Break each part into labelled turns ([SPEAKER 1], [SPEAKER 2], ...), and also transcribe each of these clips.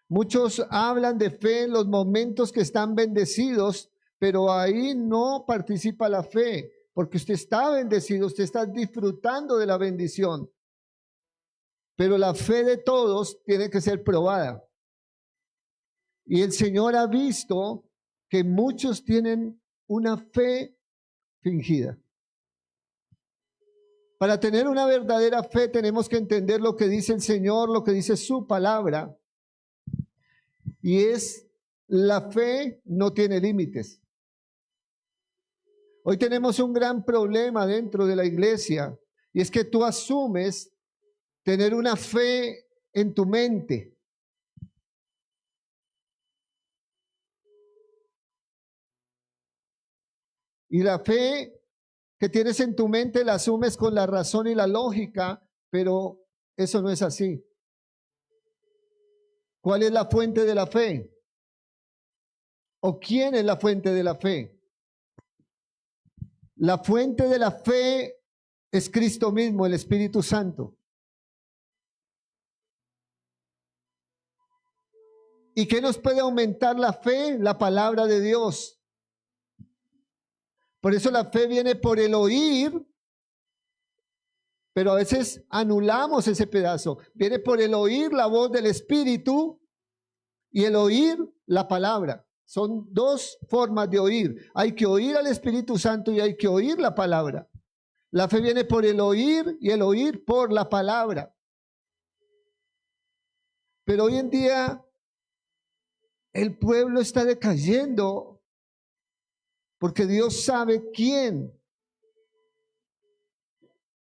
[SPEAKER 1] Muchos hablan de fe en los momentos que están bendecidos, pero ahí no participa la fe, porque usted está bendecido, usted está disfrutando de la bendición. Pero la fe de todos tiene que ser probada. Y el Señor ha visto que muchos tienen una fe fingida. Para tener una verdadera fe tenemos que entender lo que dice el Señor, lo que dice su palabra. Y es, la fe no tiene límites. Hoy tenemos un gran problema dentro de la iglesia, y es que tú asumes tener una fe en tu mente. Y la fe que tienes en tu mente la asumes con la razón y la lógica, pero eso no es así. ¿Cuál es la fuente de la fe? ¿O quién es la fuente de la fe? La fuente de la fe es Cristo mismo, el Espíritu Santo. ¿Y qué nos puede aumentar la fe? La palabra de Dios. Por eso la fe viene por el oír, pero a veces anulamos ese pedazo. Viene por el oír la voz del Espíritu y el oír la palabra. Son dos formas de oír. Hay que oír al Espíritu Santo y hay que oír la palabra. La fe viene por el oír y el oír por la palabra. Pero hoy en día el pueblo está decayendo porque Dios sabe quién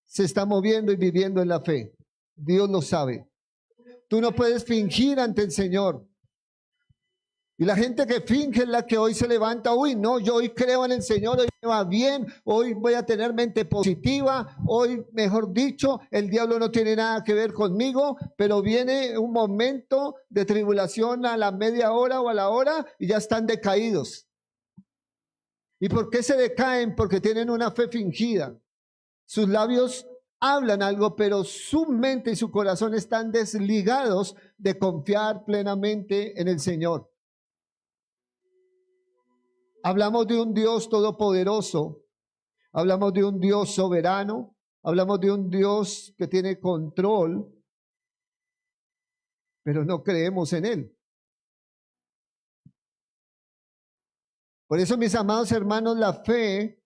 [SPEAKER 1] se está moviendo y viviendo en la fe. Dios lo sabe. Tú no puedes fingir ante el Señor. Y la gente que finge es la que hoy se levanta, uy, no, yo hoy creo en el Señor, hoy me va bien, hoy voy a tener mente positiva, hoy, mejor dicho, el diablo no tiene nada que ver conmigo, pero viene un momento de tribulación a la media hora o a la hora y ya están decaídos. ¿Y por qué se decaen? Porque tienen una fe fingida. Sus labios hablan algo, pero su mente y su corazón están desligados de confiar plenamente en el Señor. Hablamos de un Dios todopoderoso, hablamos de un Dios soberano, hablamos de un Dios que tiene control, pero no creemos en Él. Por eso, mis amados hermanos, la fe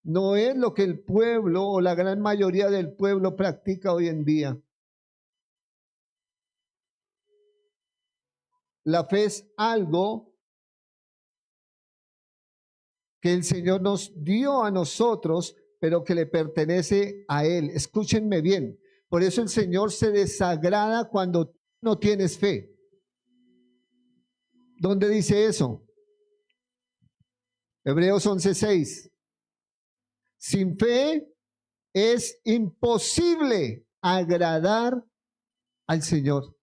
[SPEAKER 1] no es lo que el pueblo o la gran mayoría del pueblo practica hoy en día. La fe es algo que el Señor nos dio a nosotros, pero que le pertenece a Él. Escúchenme bien. Por eso el Señor se desagrada cuando no tienes fe. ¿Dónde dice eso? Hebreos 11:6. Sin fe es imposible agradar al Señor.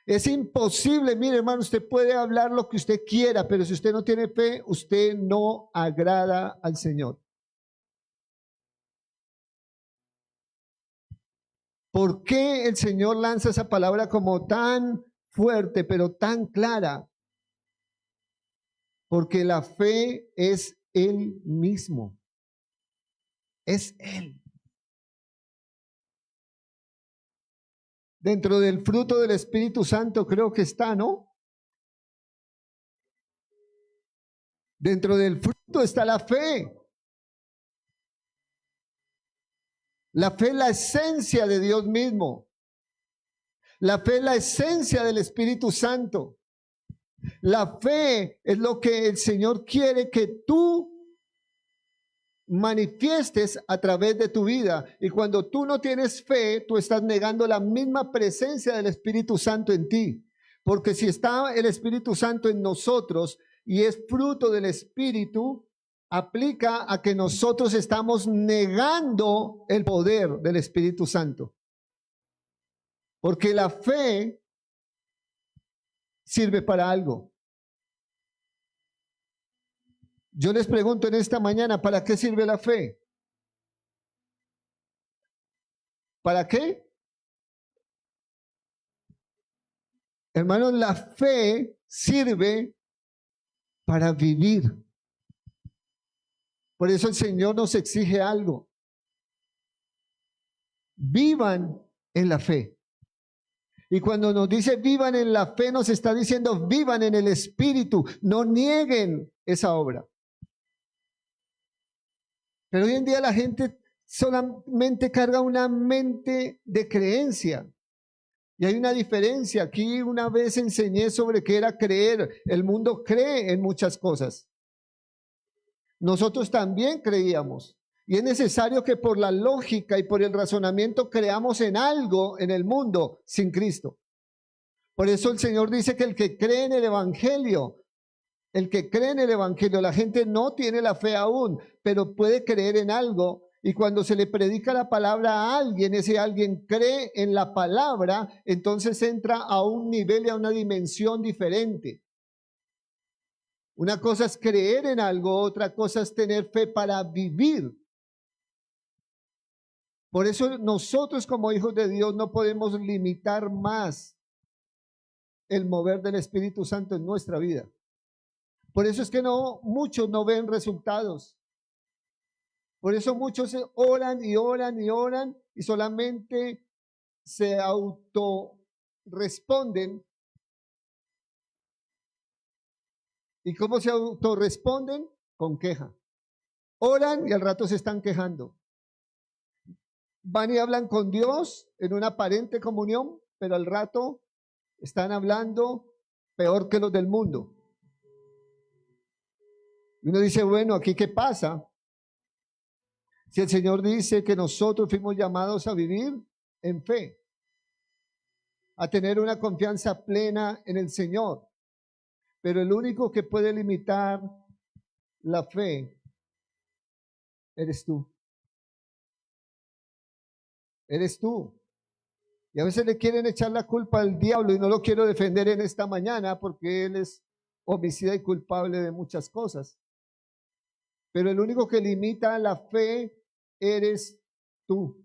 [SPEAKER 1] Es imposible, mire hermano, usted puede hablar lo que usted quiera, pero si usted no tiene fe, usted no agrada al Señor. ¿Por qué el Señor lanza esa palabra como tan fuerte, pero tan clara? Porque la fe es Él mismo. Es Él. Dentro del fruto del Espíritu Santo creo que está, ¿no? Dentro del fruto está la fe. La fe es la esencia de Dios mismo. La fe es la esencia del Espíritu Santo. La fe es lo que el Señor quiere que tú manifiestes a través de tu vida. Y cuando tú no tienes fe, tú estás negando la misma presencia del Espíritu Santo en ti. Porque si está el Espíritu Santo en nosotros y es fruto del Espíritu, aplica a que nosotros estamos negando el poder del Espíritu Santo. Porque la fe sirve para algo. Yo les pregunto en esta mañana, ¿para qué sirve la fe? ¿Para qué? Hermanos, la fe sirve para vivir. Por eso el Señor nos exige algo. Vivan en la fe. Y cuando nos dice vivan en la fe, nos está diciendo vivan en el Espíritu. No nieguen esa obra. Pero hoy en día la gente solamente carga una mente de creencia. Y hay una diferencia. Aquí una vez enseñé sobre qué era creer. El mundo cree en muchas cosas. Nosotros también creíamos. Y es necesario que por la lógica y por el razonamiento creamos en algo en el mundo sin Cristo. Por eso el Señor dice que el que cree en el Evangelio, la gente no tiene la fe aún, pero puede creer en algo. Y cuando se le predica la palabra a alguien, ese alguien cree en la palabra, entonces entra a un nivel y a una dimensión diferente. Una cosa es creer en algo, otra cosa es tener fe para vivir. Por eso nosotros como hijos de Dios no podemos limitar más el mover del Espíritu Santo en nuestra vida. Por eso es que muchos no ven resultados. Por eso muchos oran y oran y oran y solamente se autorresponden. ¿Y cómo se autorresponden? Con queja. Oran y al rato se están quejando. Van y hablan con Dios en una aparente comunión, pero al rato están hablando peor que los del mundo. Y uno dice, bueno, ¿aquí qué pasa? Si el Señor dice que nosotros fuimos llamados a vivir en fe, a tener una confianza plena en el Señor, pero el único que puede limitar la fe eres tú. Eres tú. Y a veces le quieren echar la culpa al diablo y no lo quiero defender en esta mañana porque él es homicida y culpable de muchas cosas. Pero el único que limita la fe eres tú.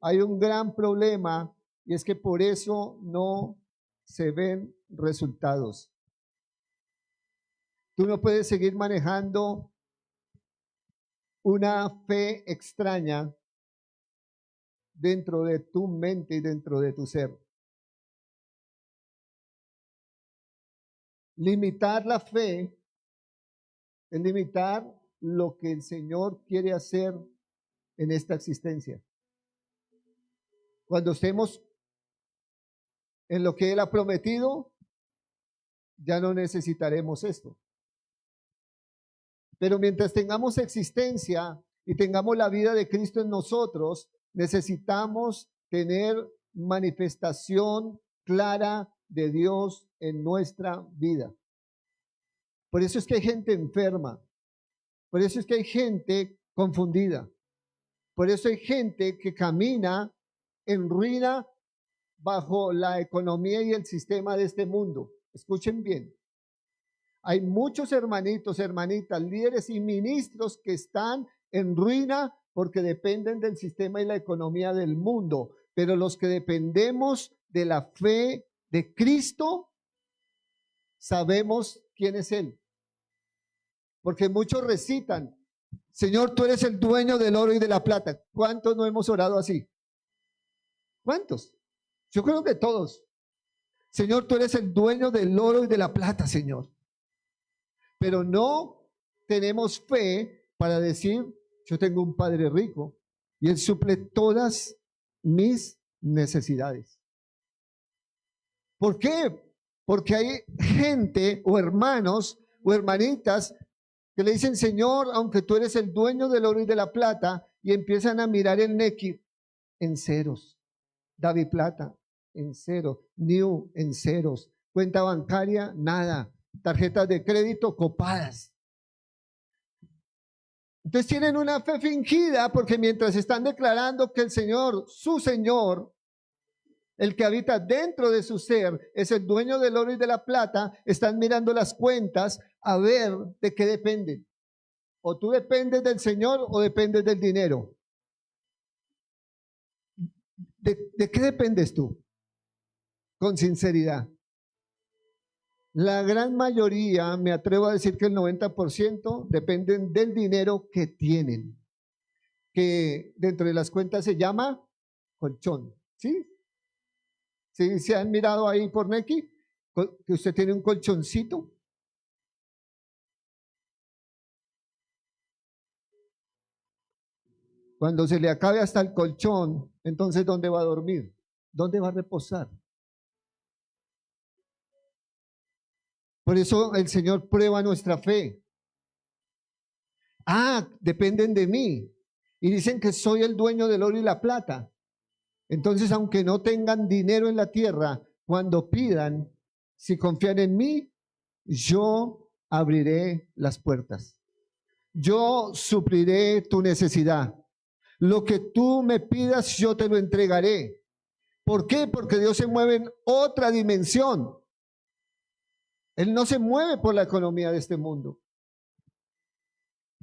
[SPEAKER 1] Hay un gran problema y es que por eso no se ven resultados. Tú no puedes seguir manejando una fe extraña dentro de tu mente y dentro de tu ser. Limitar la fe es limitar lo que el Señor quiere hacer en esta existencia. Cuando estemos en lo que Él ha prometido, ya no necesitaremos esto. Pero mientras tengamos existencia y tengamos la vida de Cristo en nosotros, necesitamos tener manifestación clara de Dios en nuestra vida. Por eso es que hay gente enferma. Por eso es que hay gente confundida. Por eso hay gente que camina en ruina bajo la economía y el sistema de este mundo. Escuchen bien. Hay muchos hermanitos, hermanitas, líderes y ministros que están en ruina porque dependen del sistema y la economía del mundo. Pero los que dependemos de la fe de Cristo, sabemos quién es Él. Porque muchos recitan, Señor, tú eres el dueño del oro y de la plata. ¿Cuántos no hemos orado así? ¿Cuántos? Yo creo que todos. Señor, tú eres el dueño del oro y de la plata, Señor. Pero no tenemos fe para decir, yo tengo un Padre rico y Él suple todas mis necesidades. ¿Por qué? Porque hay gente o hermanos o hermanitas que le dicen, Señor, aunque tú eres el dueño del oro y de la plata, y empiezan a mirar el Nequi en ceros, David Plata en cero, New en ceros, cuenta bancaria, nada, tarjetas de crédito copadas. Entonces tienen una fe fingida porque mientras están declarando que el Señor, su Señor, el que habita dentro de su ser, es el dueño del oro y de la plata, están mirando las cuentas a ver de qué dependen. O tú dependes del Señor o dependes del dinero. ¿De qué dependes tú? Con sinceridad. La gran mayoría, me atrevo a decir que el 90% dependen del dinero que tienen, que dentro de las cuentas se llama colchón, ¿sí? ¿Sí se han mirado ahí por Nequi? Que usted tiene un colchoncito. Cuando se le acabe hasta el colchón, entonces ¿dónde va a dormir? ¿Dónde va a reposar? Por eso el Señor prueba nuestra fe. Dependen de mí. Y dicen que soy el dueño del oro y la plata. Entonces, aunque no tengan dinero en la tierra, cuando pidan, si confían en mí, yo abriré las puertas. Yo supliré tu necesidad. Lo que tú me pidas, yo te lo entregaré. ¿Por qué? Porque Dios se mueve en otra dimensión. Él no se mueve por la economía de este mundo.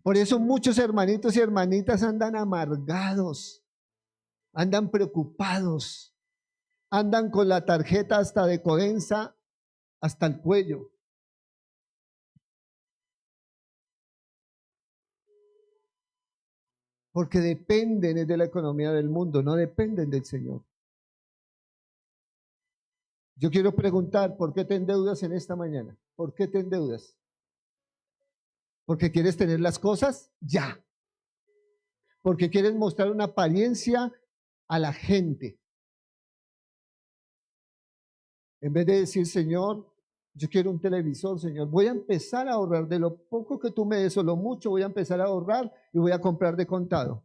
[SPEAKER 1] Por eso muchos hermanitos y hermanitas andan amargados, andan preocupados, andan con la tarjeta hasta de Codensa hasta el cuello. Porque dependen de la economía del mundo, no dependen del Señor. Yo quiero preguntar, ¿por qué te endeudas en esta mañana? ¿Por qué te endeudas? ¿Porque quieres tener las cosas? Ya. Porque quieres mostrar una apariencia a la gente. En vez de decir, Señor, yo quiero un televisor, Señor, voy a empezar a ahorrar de lo poco que tú me des o lo mucho, voy a empezar a ahorrar y voy a comprar de contado.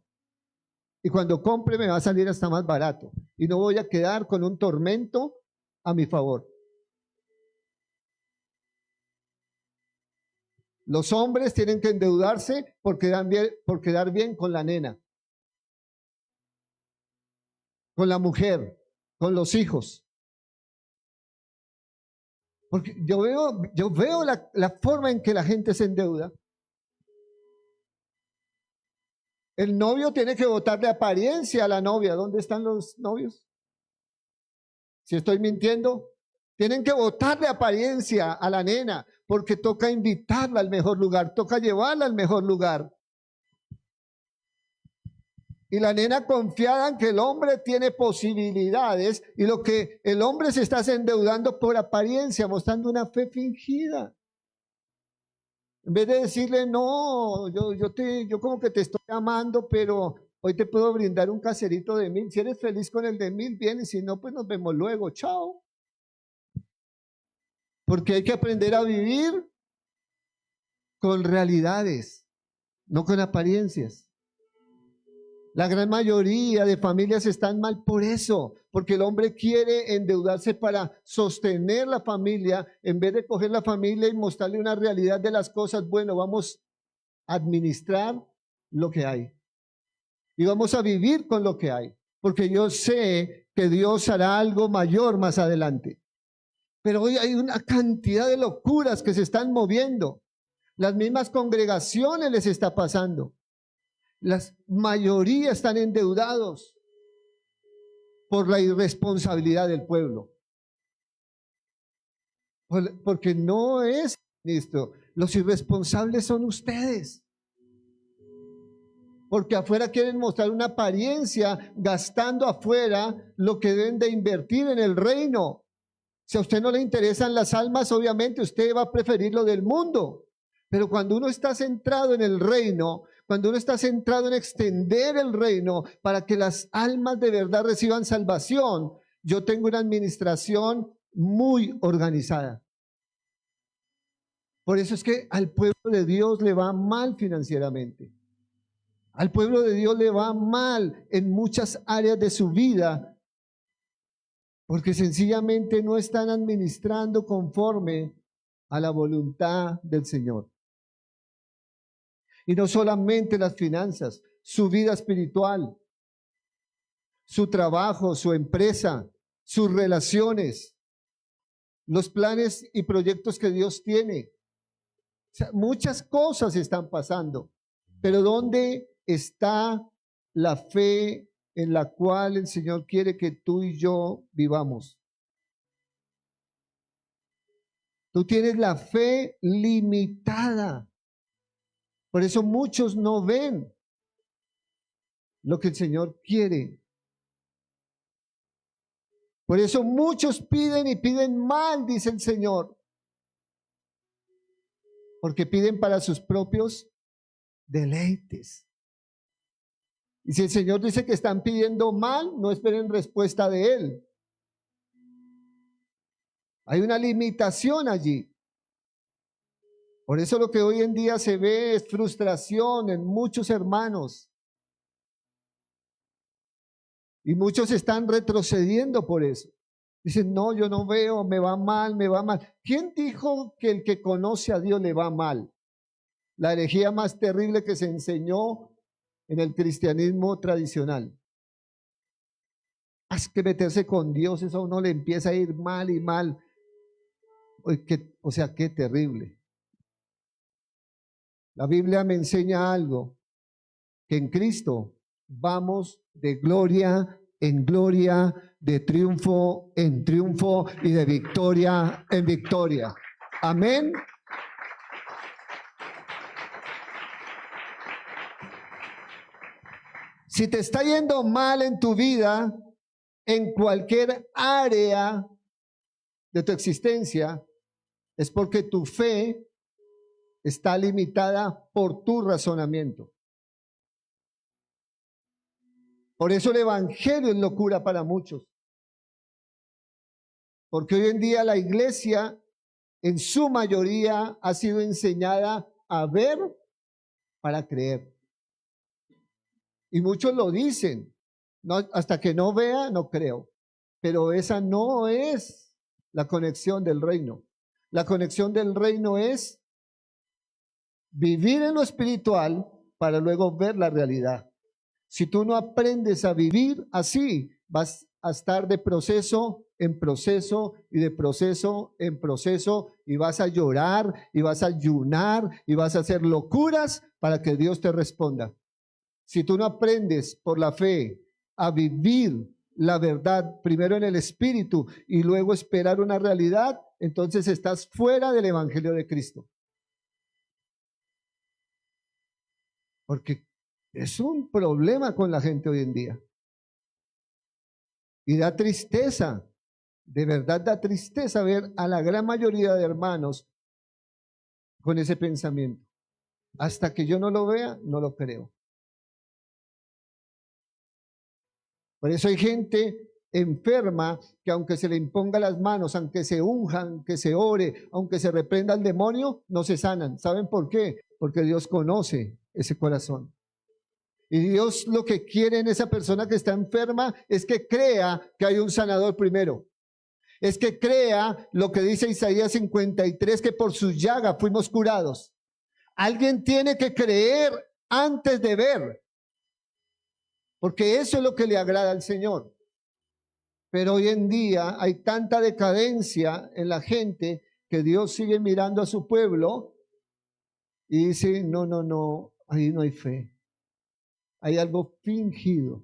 [SPEAKER 1] Y cuando compre me va a salir hasta más barato. Y no voy a quedar con un tormento a mi favor. Los hombres tienen que endeudarse por quedar bien con la nena, con la mujer, con los hijos. Porque yo veo la forma en que la gente se endeuda. El novio tiene que botarle apariencia a la novia. ¿Dónde están los novios? Si estoy mintiendo, tienen que botarle apariencia a la nena, porque toca invitarla al mejor lugar, toca llevarla al mejor lugar. Y la nena confiada en que el hombre tiene posibilidades, y lo que el hombre se está endeudando por apariencia, mostrando una fe fingida. En vez de decirle, no, yo como que te estoy amando, pero hoy te puedo brindar un caserito de 1,000. Si eres feliz con el de 1,000, bien, y si no, pues nos vemos luego, chao. Porque hay que aprender a vivir con realidades, no con apariencias. La gran mayoría de familias están mal por eso, porque el hombre quiere endeudarse para sostener la familia, en vez de coger la familia y mostrarle una realidad de las cosas. Bueno, vamos a administrar lo que hay y vamos a vivir con lo que hay, porque yo sé que Dios hará algo mayor más adelante. Pero hoy hay una cantidad de locuras que se están moviendo. Las mismas congregaciones les está pasando. La mayoría están endeudados por la irresponsabilidad del pueblo. Porque no es esto. Los irresponsables son ustedes. Porque afuera quieren mostrar una apariencia, gastando afuera lo que deben de invertir en el reino. Si a usted no le interesan las almas, obviamente usted va a preferir lo del mundo. Pero cuando uno está centrado en el reino, cuando uno está centrado en extender el reino para que las almas de verdad reciban salvación, yo tengo una administración muy organizada. Por eso es que al pueblo de Dios le va mal financieramente. Al pueblo de Dios le va mal en muchas áreas de su vida, porque sencillamente no están administrando conforme a la voluntad del Señor. Y no solamente las finanzas, su vida espiritual, su trabajo, su empresa, sus relaciones, los planes y proyectos que Dios tiene. O sea, muchas cosas están pasando, pero ¿dónde está la fe en la cual el Señor quiere que tú y yo vivamos. Tú tienes la fe limitada. Por eso muchos no ven lo que el Señor quiere. Por eso muchos piden y piden mal, dice el Señor. Porque piden para sus propios deleites. Y si el Señor dice que están pidiendo mal, no esperen respuesta de Él. Hay una limitación allí. Por eso lo que hoy en día se ve es frustración en muchos hermanos. Y muchos están retrocediendo por eso. Dicen, no, yo no veo, me va mal, me va mal. ¿Quién dijo que el que conoce a Dios le va mal? La herejía más terrible que se enseñó en el cristianismo tradicional. Es que meterse con Dios, eso a uno le empieza a ir mal y mal. O sea, qué terrible. La Biblia me enseña algo, que en Cristo vamos de gloria en gloria, de triunfo en triunfo y de victoria en victoria. Amén. Si te está yendo mal en tu vida, en cualquier área de tu existencia, es porque tu fe está limitada por tu razonamiento. Por eso el evangelio es locura para muchos. Porque hoy en día la iglesia en su mayoría ha sido enseñada a ver para creer. Y muchos lo dicen, no, hasta que no vea, no creo. Pero esa no es la conexión del reino. La conexión del reino es vivir en lo espiritual para luego ver la realidad. Si tú no aprendes a vivir así, vas a estar de proceso en proceso y de proceso en proceso y vas a llorar y vas a ayunar y vas a hacer locuras para que Dios te responda. Si tú no aprendes por la fe a vivir la verdad primero en el espíritu y luego esperar una realidad, entonces estás fuera del evangelio de Cristo. Porque es un problema con la gente hoy en día. Y da tristeza, de verdad da tristeza ver a la gran mayoría de hermanos con ese pensamiento. Hasta que yo no lo vea, no lo creo. Por eso hay gente enferma que aunque se le imponga las manos, aunque se unjan, aunque se ore, aunque se reprenda al demonio, no se sanan. ¿Saben por qué? Porque Dios conoce ese corazón. Y Dios lo que quiere en esa persona que está enferma es que crea que hay un sanador primero. Es que crea lo que dice Isaías 53, que por su llaga fuimos curados. Alguien tiene que creer antes de ver, porque eso es lo que le agrada al Señor. Pero hoy en día hay tanta decadencia en la gente que Dios sigue mirando a su pueblo y dice, no, ahí no hay fe. Hay algo fingido.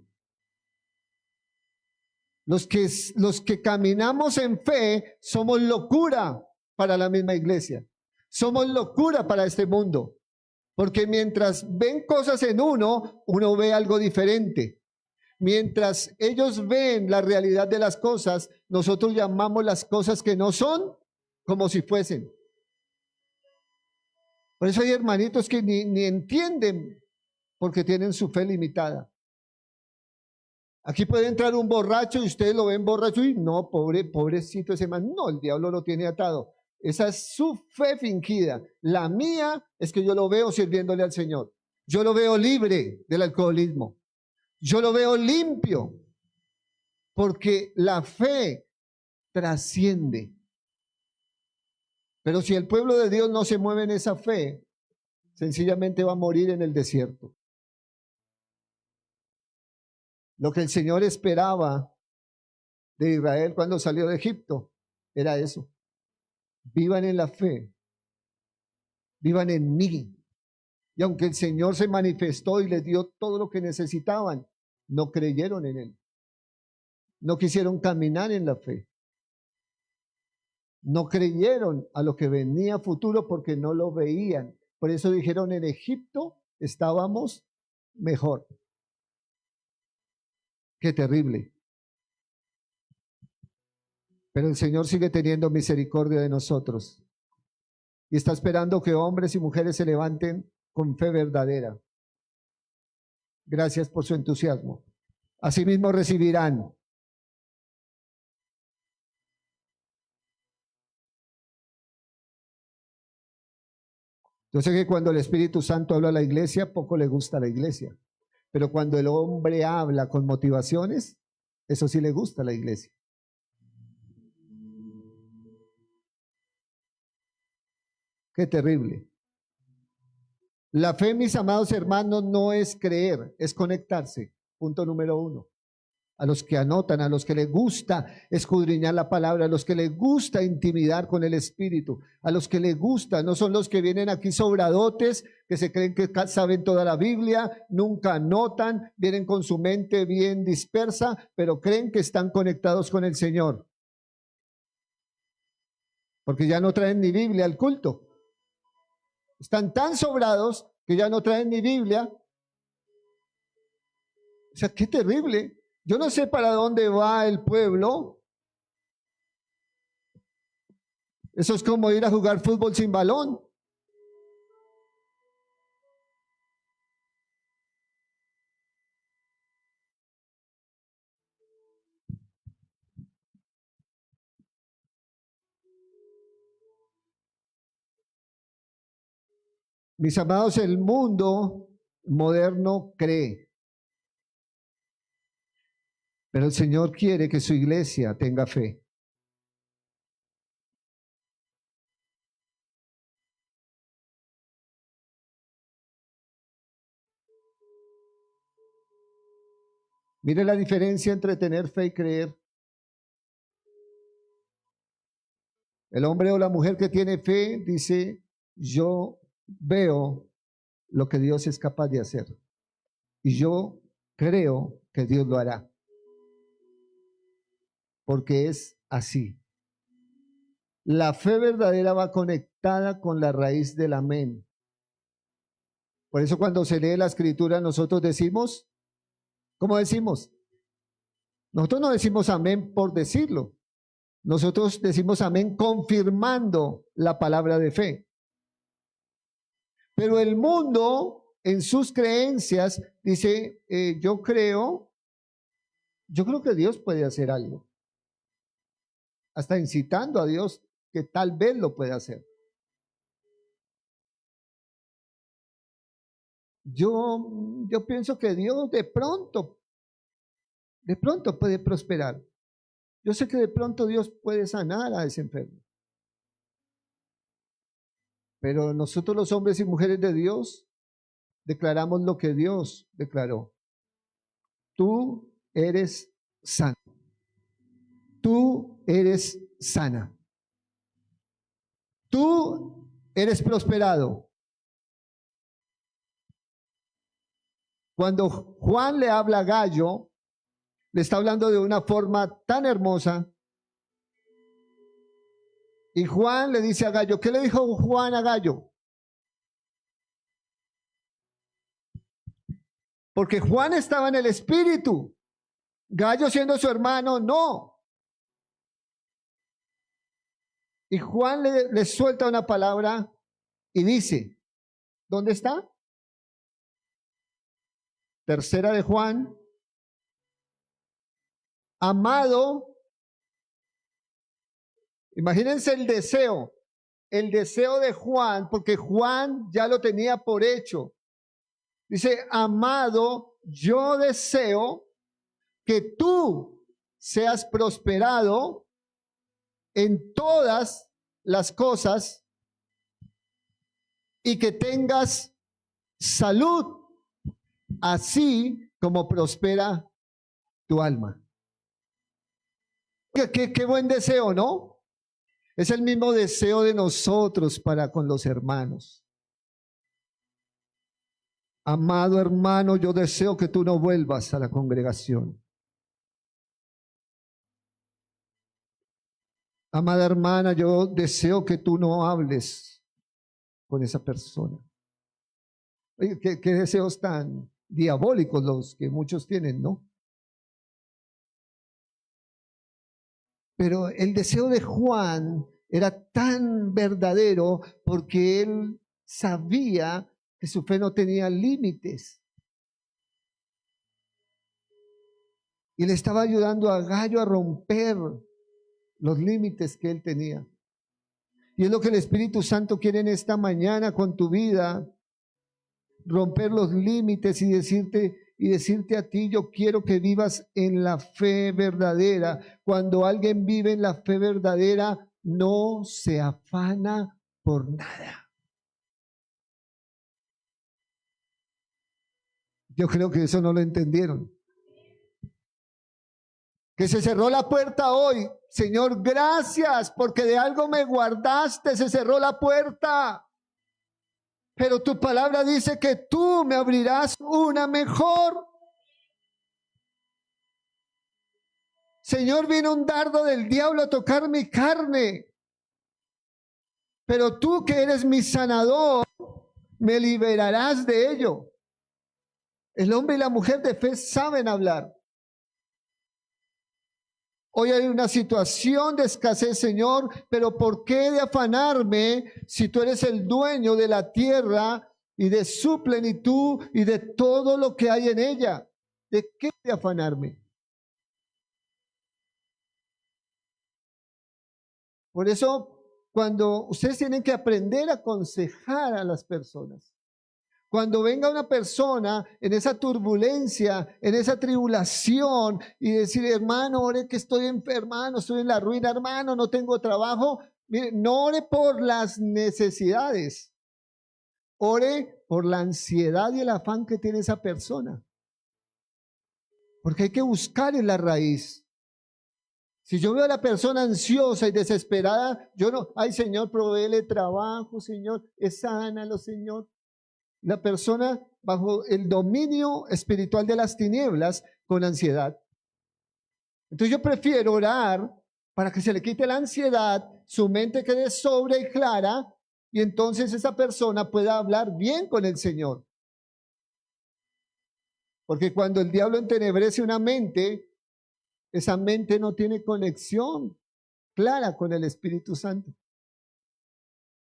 [SPEAKER 1] Los que caminamos en fe somos locura para la misma iglesia. Somos locura para este mundo. Porque mientras ven cosas en uno ve algo diferente. Mientras ellos ven la realidad de las cosas, nosotros llamamos las cosas que no son como si fuesen. Por eso hay hermanitos que ni entienden porque tienen su fe limitada. Aquí puede entrar un borracho y ustedes lo ven borracho y no, pobrecito ese man. No, el diablo lo tiene atado. Esa es su fe fingida. La mía es que yo lo veo sirviéndole al Señor. Yo lo veo libre del alcoholismo. Yo lo veo limpio. Porque la fe trasciende. Pero si el pueblo de Dios no se mueve en esa fe, sencillamente va a morir en el desierto. Lo que el Señor esperaba de Israel cuando salió de Egipto era eso. Vivan en la fe. Vivan en mí. Y aunque el Señor se manifestó y les dio todo lo que necesitaban, no creyeron en él. No quisieron caminar en la fe. No creyeron a lo que venía futuro porque no lo veían. Por eso dijeron, en Egipto estábamos mejor. Qué terrible. Pero el Señor sigue teniendo misericordia de nosotros y está esperando que hombres y mujeres se levanten con fe verdadera. Gracias por su entusiasmo. Asimismo recibirán. Yo sé que cuando el Espíritu Santo habla a la iglesia, poco le gusta a la iglesia. Pero cuando el hombre habla con motivaciones, eso sí le gusta a la iglesia. Qué terrible. La fe, mis amados hermanos, no es creer, es conectarse. Punto número 1. A los que anotan, a los que les gusta escudriñar la palabra, a los que les gusta intimidar con el Espíritu, a los que les gusta, no son los que vienen aquí sobradotes, que se creen que saben toda la Biblia, nunca anotan, vienen con su mente bien dispersa, pero creen que están conectados con el Señor. Porque ya no traen ni Biblia al culto. Están tan sobrados que ya no traen ni Biblia. O sea, qué terrible. Yo no sé para dónde va el pueblo. Eso es como ir a jugar fútbol sin balón. Mis amados, el mundo moderno cree, pero el Señor quiere que su iglesia tenga fe. Mire la diferencia entre tener fe y creer. El hombre o la mujer que tiene fe dice, yo veo lo que Dios es capaz de hacer y yo creo que Dios lo hará, porque es así. La fe verdadera va conectada con la raíz del amén. Por eso cuando se lee la escritura nosotros decimos, ¿cómo decimos? Nosotros no decimos amén por decirlo. Nosotros decimos amén confirmando la palabra de fe. Pero el mundo en sus creencias dice, yo creo que Dios puede hacer algo. Hasta incitando a Dios que tal vez lo pueda hacer. Yo pienso que Dios de pronto puede prosperar. Yo sé que de pronto Dios puede sanar a ese enfermo. Pero nosotros los hombres y mujeres de Dios declaramos lo que Dios declaró. Tú eres sano. Tú eres sana. Tú eres prosperado. Cuando Juan le habla a Gallo, le está hablando de una forma tan hermosa. Y Juan le dice a Gallo, ¿qué le dijo Juan a Gallo? Porque Juan estaba en el espíritu. Gallo siendo su hermano, no. Y Juan le suelta una palabra y dice, ¿dónde está? Tercera de Juan. Amado, imagínense el deseo de Juan, porque Juan ya lo tenía por hecho. Dice, amado, yo deseo que tú seas prosperado en todas las cosas y que tengas salud, así como prospera tu alma. Qué buen deseo, ¿no? Es el mismo deseo de nosotros para con los hermanos. Amado hermano, yo deseo que tú no vuelvas a la congregación. Amada hermana, yo deseo que tú no hables con esa persona. Oye, qué deseos tan diabólicos los que muchos tienen, ¿no? Pero el deseo de Juan era tan verdadero porque él sabía que su fe no tenía límites. Y le estaba ayudando a Gallo a romper los límites que él tenía. Y es lo que el Espíritu Santo quiere en esta mañana con tu vida, romper los límites y decirte a ti, yo quiero que vivas en la fe verdadera. Cuando alguien vive en la fe verdadera, no se afana por nada. Yo creo que eso no lo entendieron. Que se cerró la puerta hoy. Señor, gracias porque de algo me guardaste, se cerró la puerta. Pero tu palabra dice que tú me abrirás una mejor. Señor, vino un dardo del diablo a tocar mi carne. Pero tú que eres mi sanador, me liberarás de ello. El hombre y la mujer de fe saben hablar. Hoy hay una situación de escasez, Señor, pero ¿por qué de afanarme si tú eres el dueño de la tierra y de su plenitud y de todo lo que hay en ella? ¿De qué de afanarme? Por eso, cuando ustedes tienen que aprender a aconsejar a las personas, cuando venga una persona en esa turbulencia, en esa tribulación y decir, hermano, ore que estoy enfermo, estoy en la ruina, hermano, no tengo trabajo. Mire, no ore por las necesidades, ore por la ansiedad y el afán que tiene esa persona. Porque hay que buscar en la raíz. Si yo veo a la persona ansiosa y desesperada, yo no, ay Señor, provéele trabajo, Señor, sánalo, Señor. La persona bajo el dominio espiritual de las tinieblas con ansiedad. Entonces yo prefiero orar para que se le quite la ansiedad, su mente quede sobria y clara, y entonces esa persona pueda hablar bien con el Señor. Porque cuando el diablo entenebrece una mente, esa mente no tiene conexión clara con el Espíritu Santo.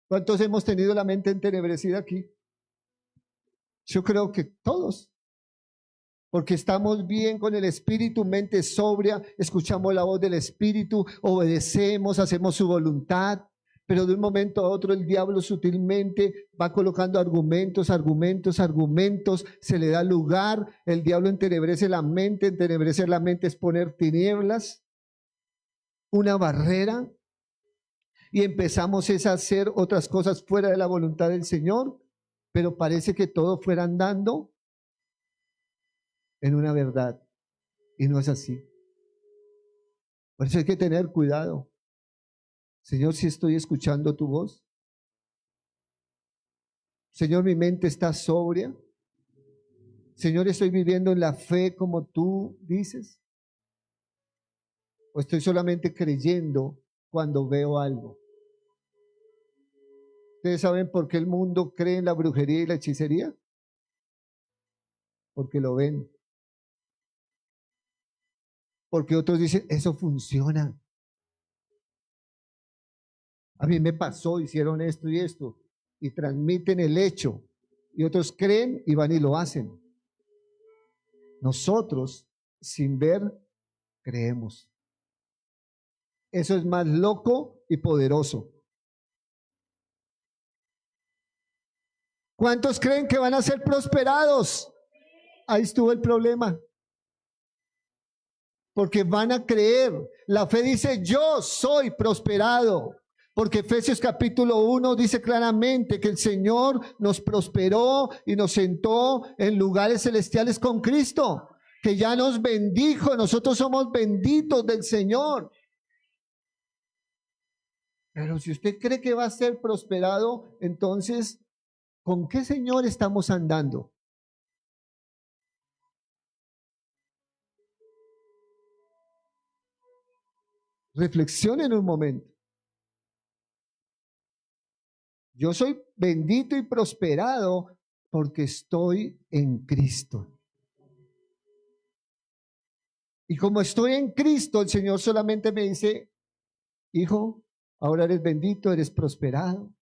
[SPEAKER 1] ¿Cuántos hemos tenido la mente entenebrecida aquí? Yo creo que todos, porque estamos bien con el Espíritu, mente sobria, escuchamos la voz del Espíritu, obedecemos, hacemos su voluntad, pero de un momento a otro el diablo sutilmente va colocando argumentos, se le da lugar, el diablo entenebrece la mente es poner tinieblas, una barrera, y empezamos a hacer otras cosas fuera de la voluntad del Señor, pero parece que todo fuera andando en una verdad, y no es así. Por eso hay que tener cuidado. Señor, si estoy escuchando tu voz. Señor, mi mente está sobria. Señor, estoy viviendo en la fe como tú dices. O estoy solamente creyendo cuando veo algo. ¿Ustedes saben por qué el mundo cree en la brujería y la hechicería? Porque lo ven. Porque otros dicen, eso funciona. A mí me pasó, hicieron esto y esto. Y transmiten el hecho. Y otros creen y van y lo hacen. Nosotros, sin ver, creemos. Eso es más loco y poderoso. ¿Cuántos creen que van a ser prosperados? Ahí estuvo el problema. Porque van a creer. La fe dice, yo soy prosperado. Porque Efesios capítulo 1 dice claramente que el Señor nos prosperó y nos sentó en lugares celestiales con Cristo. Que ya nos bendijo. Nosotros somos benditos del Señor. Pero si usted cree que va a ser prosperado, entonces, ¿con qué Señor estamos andando? Reflexionen un momento. Yo soy bendito y prosperado porque estoy en Cristo. Y como estoy en Cristo, el Señor solamente me dice, hijo, ahora eres bendito, eres prosperado.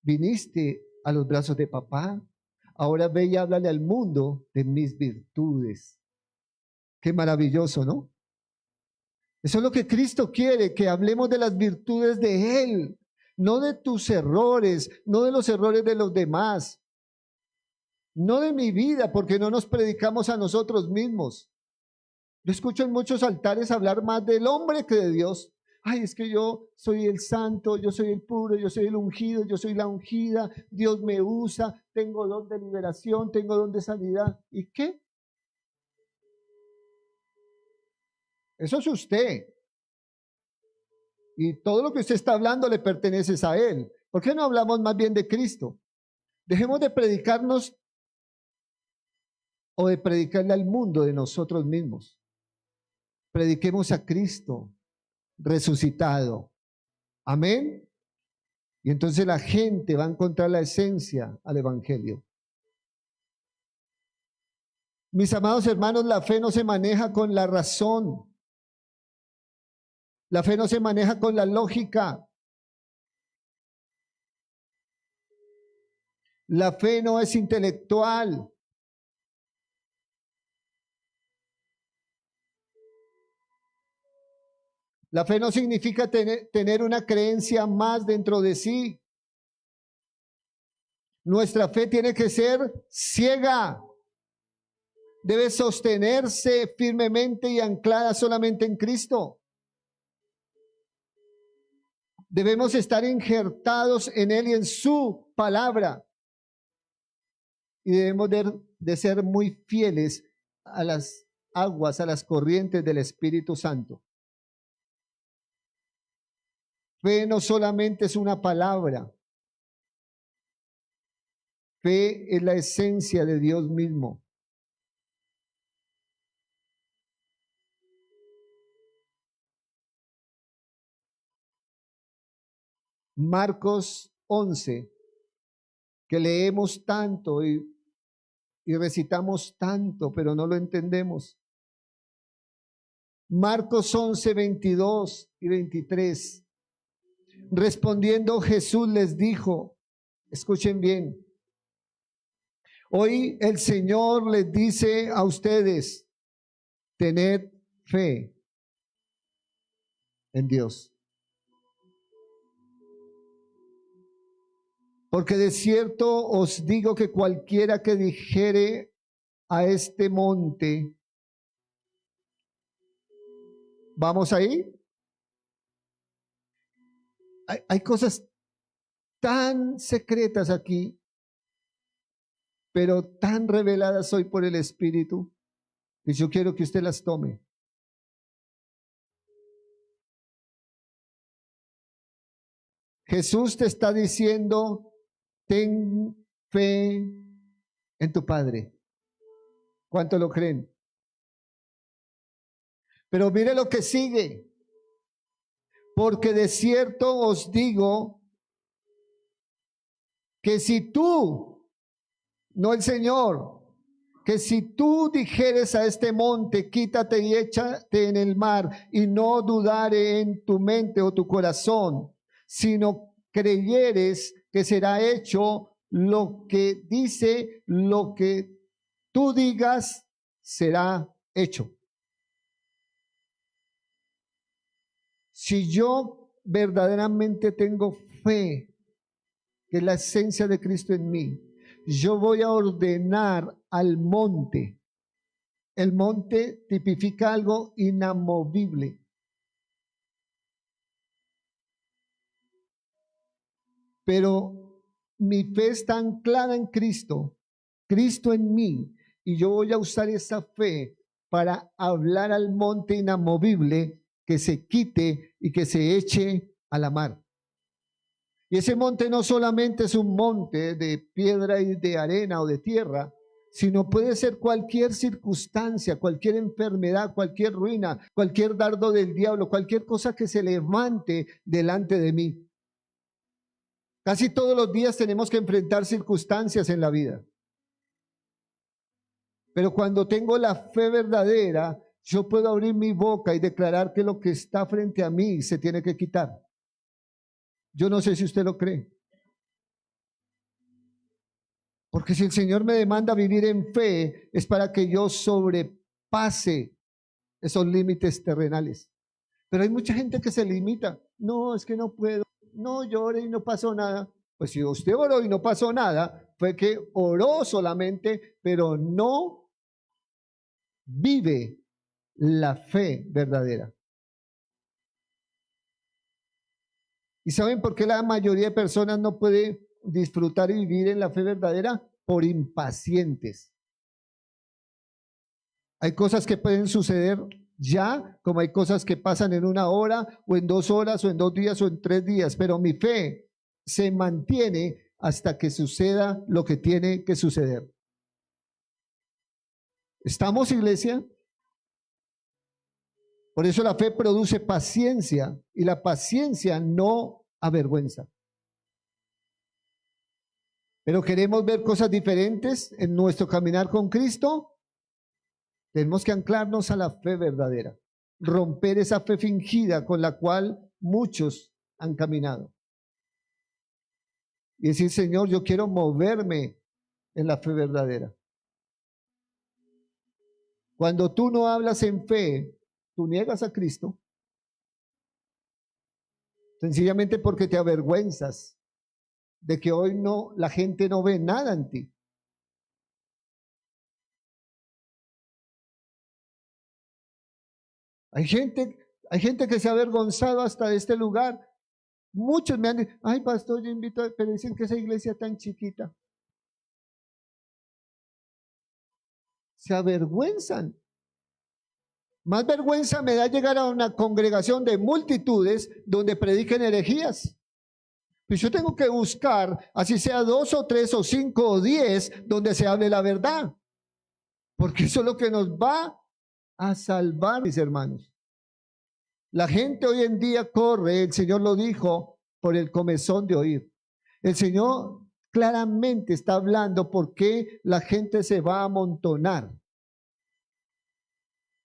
[SPEAKER 1] Viniste a los brazos de papá. Ahora ve y háblale al mundo de mis virtudes. Qué maravilloso, ¿no? Eso es lo que Cristo quiere, que hablemos de las virtudes de Él, no de tus errores, no de los errores de los demás, no de mi vida, porque no nos predicamos a nosotros mismos. Yo escucho en muchos altares hablar más del hombre que de Dios. Ay, es que yo soy el santo, yo soy el puro, yo soy el ungido, yo soy la ungida, Dios me usa, tengo don de liberación, tengo don de sanidad. ¿Y qué? Eso es usted. Y todo lo que usted está hablando le pertenece a Él. ¿Por qué no hablamos más bien de Cristo? Dejemos de predicarnos o de predicarle al mundo de nosotros mismos. Prediquemos a Cristo resucitado. Amén. Y entonces la gente va a encontrar la esencia al Evangelio. Mis amados hermanos, la fe no se maneja con la razón. La fe no se maneja con la lógica. La fe no es intelectual. La fe no significa tener una creencia más dentro de sí. Nuestra fe tiene que ser ciega. Debe sostenerse firmemente y anclada solamente en Cristo. Debemos estar injertados en Él y en su palabra. Y debemos de ser muy fieles a las aguas, a las corrientes del Espíritu Santo. Fe no solamente es una palabra. Fe es la esencia de Dios mismo. Marcos 11, que leemos tanto y recitamos tanto, pero no lo entendemos. Marcos 11, 22 y 23. Respondiendo Jesús les dijo, escuchen bien, hoy el Señor les dice a ustedes, tened fe en Dios. Porque de cierto os digo que cualquiera que dijere a este monte, ¿vamos ahí? Hay cosas tan secretas aquí, pero tan reveladas hoy por el Espíritu, que yo quiero que usted las tome. Jesús te está diciendo, ten fe en tu Padre. ¿Cuánto lo creen? Pero mire lo que sigue. Porque de cierto os digo que si tú, no el Señor, que si tú dijeres a este monte, quítate y échate en el mar, y no dudare en tu mente o tu corazón, sino creyeres que será hecho lo que dice, lo que tú digas, será hecho. Si yo verdaderamente tengo fe, que es la esencia de Cristo en mí, yo voy a ordenar al monte. El monte tipifica algo inamovible. Pero mi fe está anclada en Cristo, Cristo en mí, y yo voy a usar esa fe para hablar al monte inamovible que se quite y que se eche a la mar. Y ese monte no solamente es un monte de piedra y de arena o de tierra, sino puede ser cualquier circunstancia, cualquier enfermedad, cualquier ruina, cualquier dardo del diablo, cualquier cosa que se levante delante de mí. Casi todos los días tenemos que enfrentar circunstancias en la vida. Pero cuando tengo la fe verdadera, yo puedo abrir mi boca y declarar que lo que está frente a mí se tiene que quitar. Yo no sé si usted lo cree. Porque si el Señor me demanda vivir en fe, es para que yo sobrepase esos límites terrenales. Pero hay mucha gente que se limita. No, es que no puedo. No, yo oré y no pasó nada. Pues si usted oró y no pasó nada, fue que oró solamente, pero no vive la fe verdadera. ¿Y saben por qué la mayoría de personas no puede disfrutar y vivir en la fe verdadera? Por impacientes. Hay cosas que pueden suceder ya, como hay cosas que pasan en 1 hora, o en 2 horas, o en 2 días, o en 3 días, pero mi fe se mantiene hasta que suceda lo que tiene que suceder. ¿Estamos, iglesia? Por eso la fe produce paciencia, y la paciencia no avergüenza. Pero queremos ver cosas diferentes en nuestro caminar con Cristo. Tenemos que anclarnos a la fe verdadera, romper esa fe fingida con la cual muchos han caminado. Y decir, Señor, yo quiero moverme en la fe verdadera. Cuando tú no hablas en fe, tú niegas a Cristo, sencillamente porque te avergüenzas de que hoy no, la gente no ve nada en ti. Hay gente que se ha avergonzado hasta de este lugar. Muchos me han dicho, ay pastor, yo invito, pero dicen que esa iglesia tan chiquita. Se avergüenzan. Más vergüenza me da llegar a una congregación de multitudes donde prediquen herejías. Pues yo tengo que buscar, así sea 2 o 3 o 5 o 10, donde se hable la verdad. Porque eso es lo que nos va a salvar, mis hermanos. La gente hoy en día corre, el Señor lo dijo, por el comezón de oír. El Señor claramente está hablando por qué la gente se va a amontonar.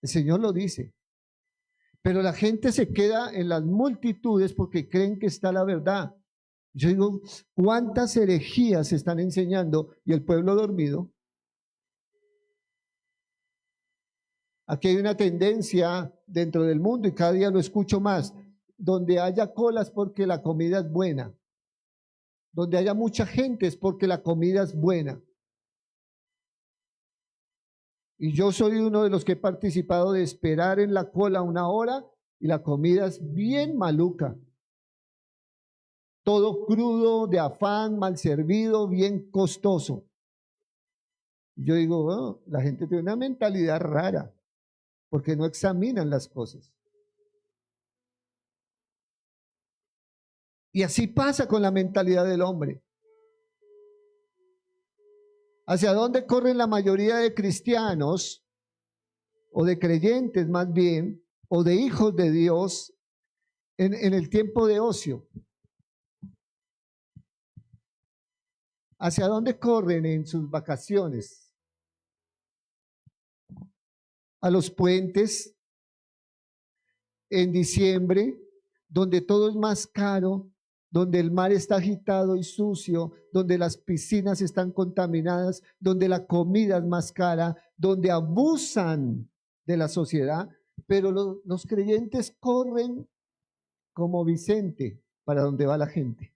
[SPEAKER 1] El Señor lo dice. Pero la gente se queda en las multitudes porque creen que está la verdad. Yo digo, ¿cuántas herejías se están enseñando y el pueblo dormido? Aquí hay una tendencia dentro del mundo y cada día lo escucho más, donde haya colas porque la comida es buena, donde haya mucha gente es porque la comida es buena. Y yo soy uno de los que he participado de esperar en la cola 1 hora y la comida es bien maluca. Todo crudo, de afán, mal servido, bien costoso. Yo digo, oh, la gente tiene una mentalidad rara porque no examinan las cosas. Y así pasa con la mentalidad del hombre. ¿Hacia dónde corren la mayoría de cristianos o de creyentes más bien, o de hijos de Dios en el tiempo de ocio? ¿Hacia dónde corren en sus vacaciones? A los puentes en diciembre, donde todo es más caro, donde el mar está agitado y sucio, donde las piscinas están contaminadas, donde la comida es más cara, donde abusan de la sociedad, pero los creyentes corren como Vicente para donde va la gente.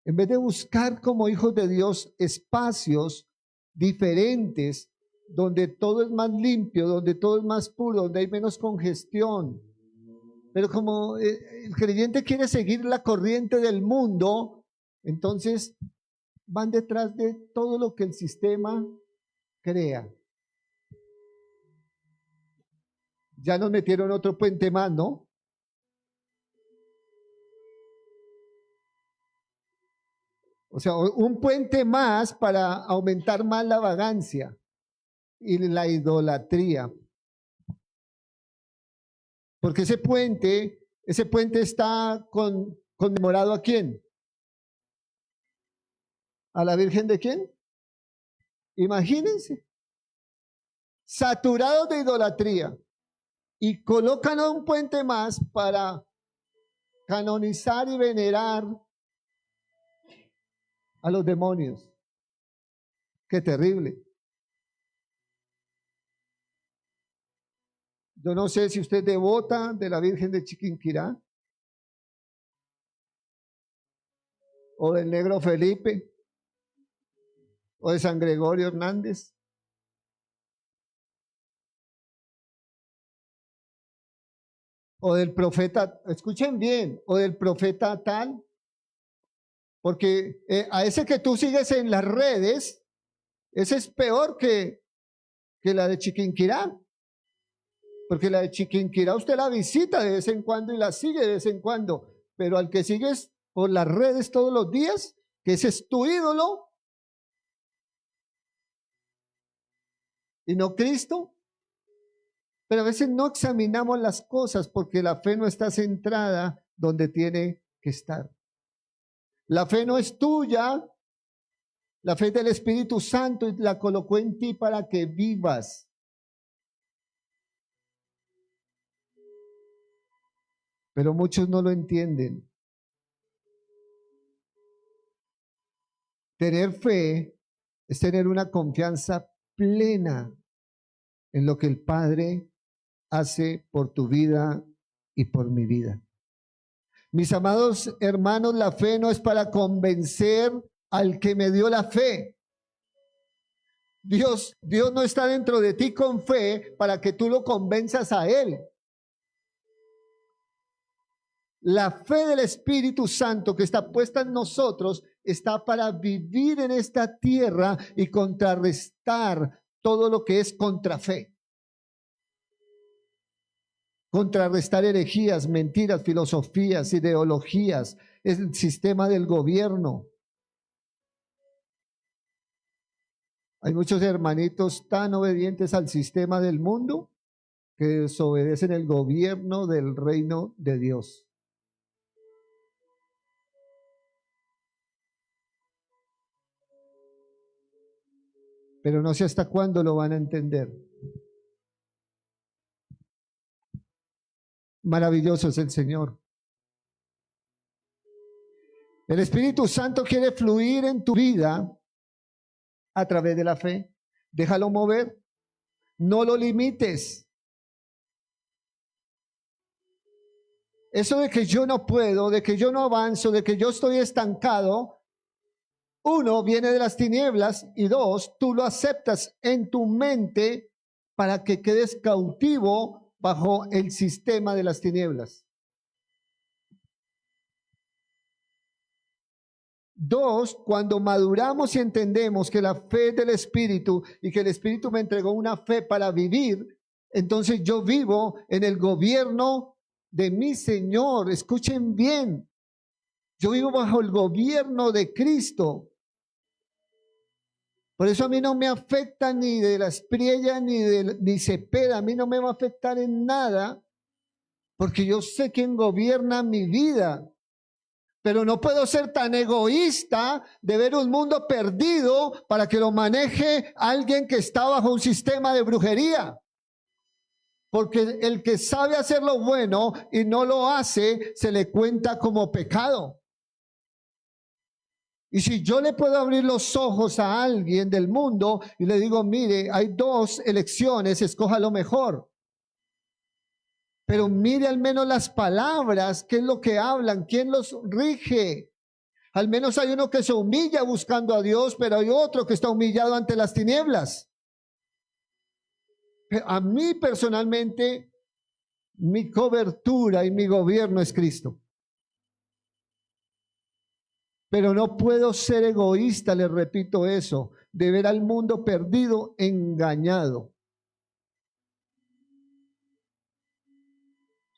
[SPEAKER 1] En vez de buscar como hijos de Dios espacios diferentes, donde todo es más limpio, donde todo es más puro, donde hay menos congestión. Pero como el creyente quiere seguir la corriente del mundo, entonces van detrás de todo lo que el sistema crea. Ya nos metieron otro puente más, ¿no? O sea, un puente más para aumentar más la vagancia y la idolatría. Porque ese puente está conmemorado ¿a quién? ¿A la Virgen de quién? Imagínense. Saturados de idolatría. Y colocan un puente más para canonizar y venerar a los demonios. Qué terrible. Yo no sé si usted es devota de la Virgen de Chiquinquirá o del Negro Felipe o de San Gregorio Hernández. O del profeta, escuchen bien, o del profeta tal, porque a ese que tú sigues en las redes, ese es peor que la de Chiquinquirá, porque la de Chiquinquirá usted la visita de vez en cuando y la sigue de vez en cuando, pero al que sigues por las redes todos los días, que ese es tu ídolo, y no Cristo. Pero a veces no examinamos las cosas porque la fe no está centrada donde tiene que estar. La fe no es tuya, la fe es del Espíritu Santo y la colocó en ti para que vivas. Pero muchos no lo entienden. Tener fe es tener una confianza plena en lo que el Padre hace por tu vida y por mi vida. Mis amados hermanos, la fe no es para convencer al que me dio la fe. Dios no está dentro de ti con fe para que tú lo convenzas a Él. La fe del Espíritu Santo que está puesta en nosotros está para vivir en esta tierra y contrarrestar todo lo que es contra fe. Contrarrestar herejías, mentiras, filosofías, ideologías, el sistema del gobierno. Hay muchos hermanitos tan obedientes al sistema del mundo que desobedecen el gobierno del reino de Dios. Pero no sé hasta cuándo lo van a entender. Maravilloso es el Señor. El Espíritu Santo quiere fluir en tu vida a través de la fe. Déjalo mover. No lo limites. Eso de que yo no puedo, de que yo no avanzo, de que yo estoy estancado, uno, viene de las tinieblas y dos, tú lo aceptas en tu mente para que quedes cautivo bajo el sistema de las tinieblas. Dos, cuando maduramos y entendemos que la fe es del Espíritu y que el Espíritu me entregó una fe para vivir, entonces yo vivo en el gobierno de mi Señor. Escuchen bien, yo vivo bajo el gobierno de Cristo. Por eso a mí no me afecta ni de la Espriella ni Cepeda, a mí no me va a afectar en nada, porque yo sé quién gobierna mi vida. Pero no puedo ser tan egoísta de ver un mundo perdido para que lo maneje alguien que está bajo un sistema de brujería. Porque el que sabe hacer lo bueno y no lo hace, se le cuenta como pecado. Y si yo le puedo abrir los ojos a alguien del mundo y le digo, mire, hay dos elecciones, escoja lo mejor. Pero mire al menos las palabras, qué es lo que hablan, quién los rige. Al menos hay uno que se humilla buscando a Dios, pero hay otro que está humillado ante las tinieblas. A mí personalmente, mi cobertura y mi gobierno es Cristo. Pero no puedo ser egoísta, les repito eso, de ver al mundo perdido, engañado.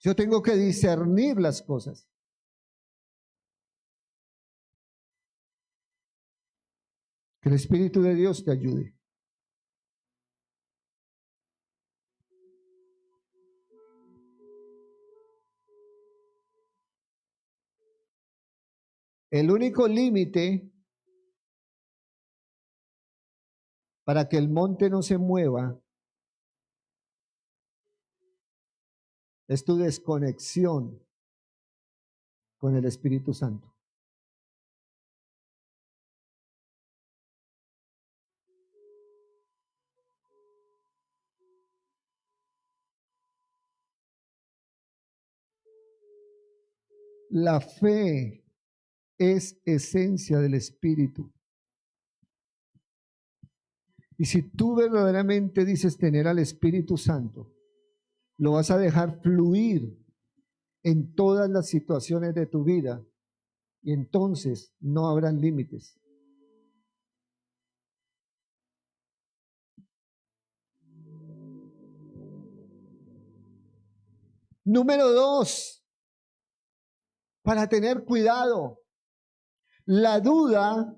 [SPEAKER 1] Yo tengo que discernir las cosas. Que el Espíritu de Dios te ayude. El único límite para que el monte no se mueva es tu desconexión con el Espíritu Santo. La fe es esencia del Espíritu. Y si tú verdaderamente dices tener al Espíritu Santo, lo vas a dejar fluir en todas las situaciones de tu vida y entonces no habrán límites. Número 2, para tener cuidado, la duda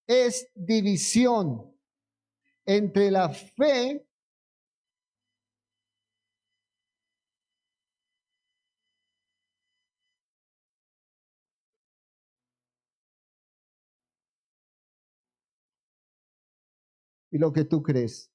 [SPEAKER 1] es división entre la fe y lo que tú crees.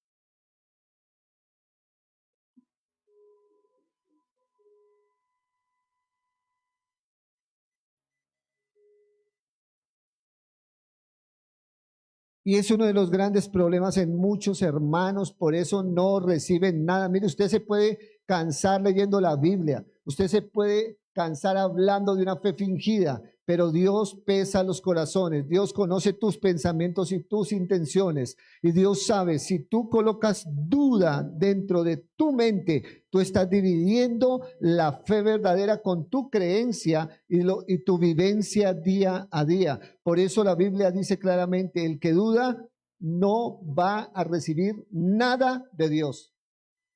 [SPEAKER 1] Y es uno de los grandes problemas en muchos hermanos, por eso no reciben nada. Mire, usted se puede cansar leyendo la Biblia, usted se puede cansar hablando de una fe fingida, pero Dios pesa los corazones, Dios conoce tus pensamientos y tus intenciones, y Dios sabe, si tú colocas duda dentro de tu mente, tú estás dividiendo la fe verdadera con tu creencia y tu vivencia día a día. Por eso la Biblia dice claramente, el que duda no va a recibir nada de Dios.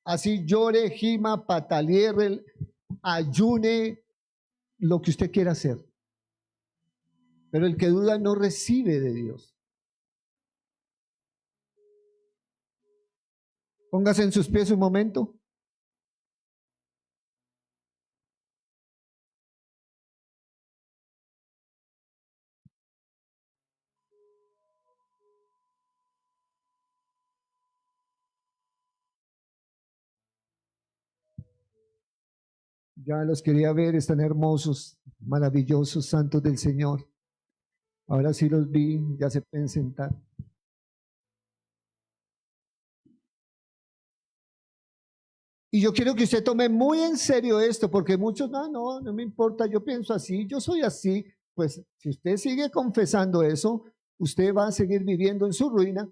[SPEAKER 1] Así llore, gima, pataleé, ayune, lo que usted quiera hacer. Pero el que duda no recibe de Dios. Póngase en sus pies un momento. Ya los quería ver, están hermosos, maravillosos, santos del Señor. Ahora sí los vi, ya se pueden sentar. Y yo quiero que usted tome muy en serio esto, porque muchos, no me importa, yo pienso así, yo soy así. Pues si usted sigue confesando eso, usted va a seguir viviendo en su ruina.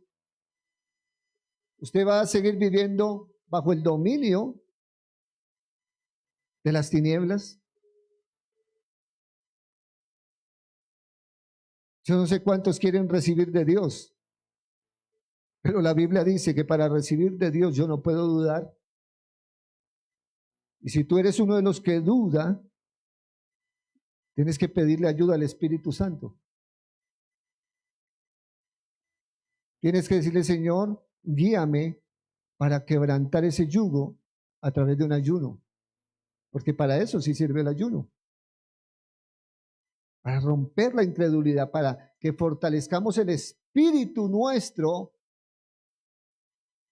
[SPEAKER 1] Usted va a seguir viviendo bajo el dominio de las tinieblas. Yo no sé cuántos quieren recibir de Dios, pero la Biblia dice que para recibir de Dios yo no puedo dudar. Y si tú eres uno de los que duda, tienes que pedirle ayuda al Espíritu Santo. Tienes que decirle, Señor, guíame para quebrantar ese yugo a través de un ayuno, porque para eso sí sirve el ayuno, para romper la incredulidad, para que fortalezcamos el espíritu nuestro,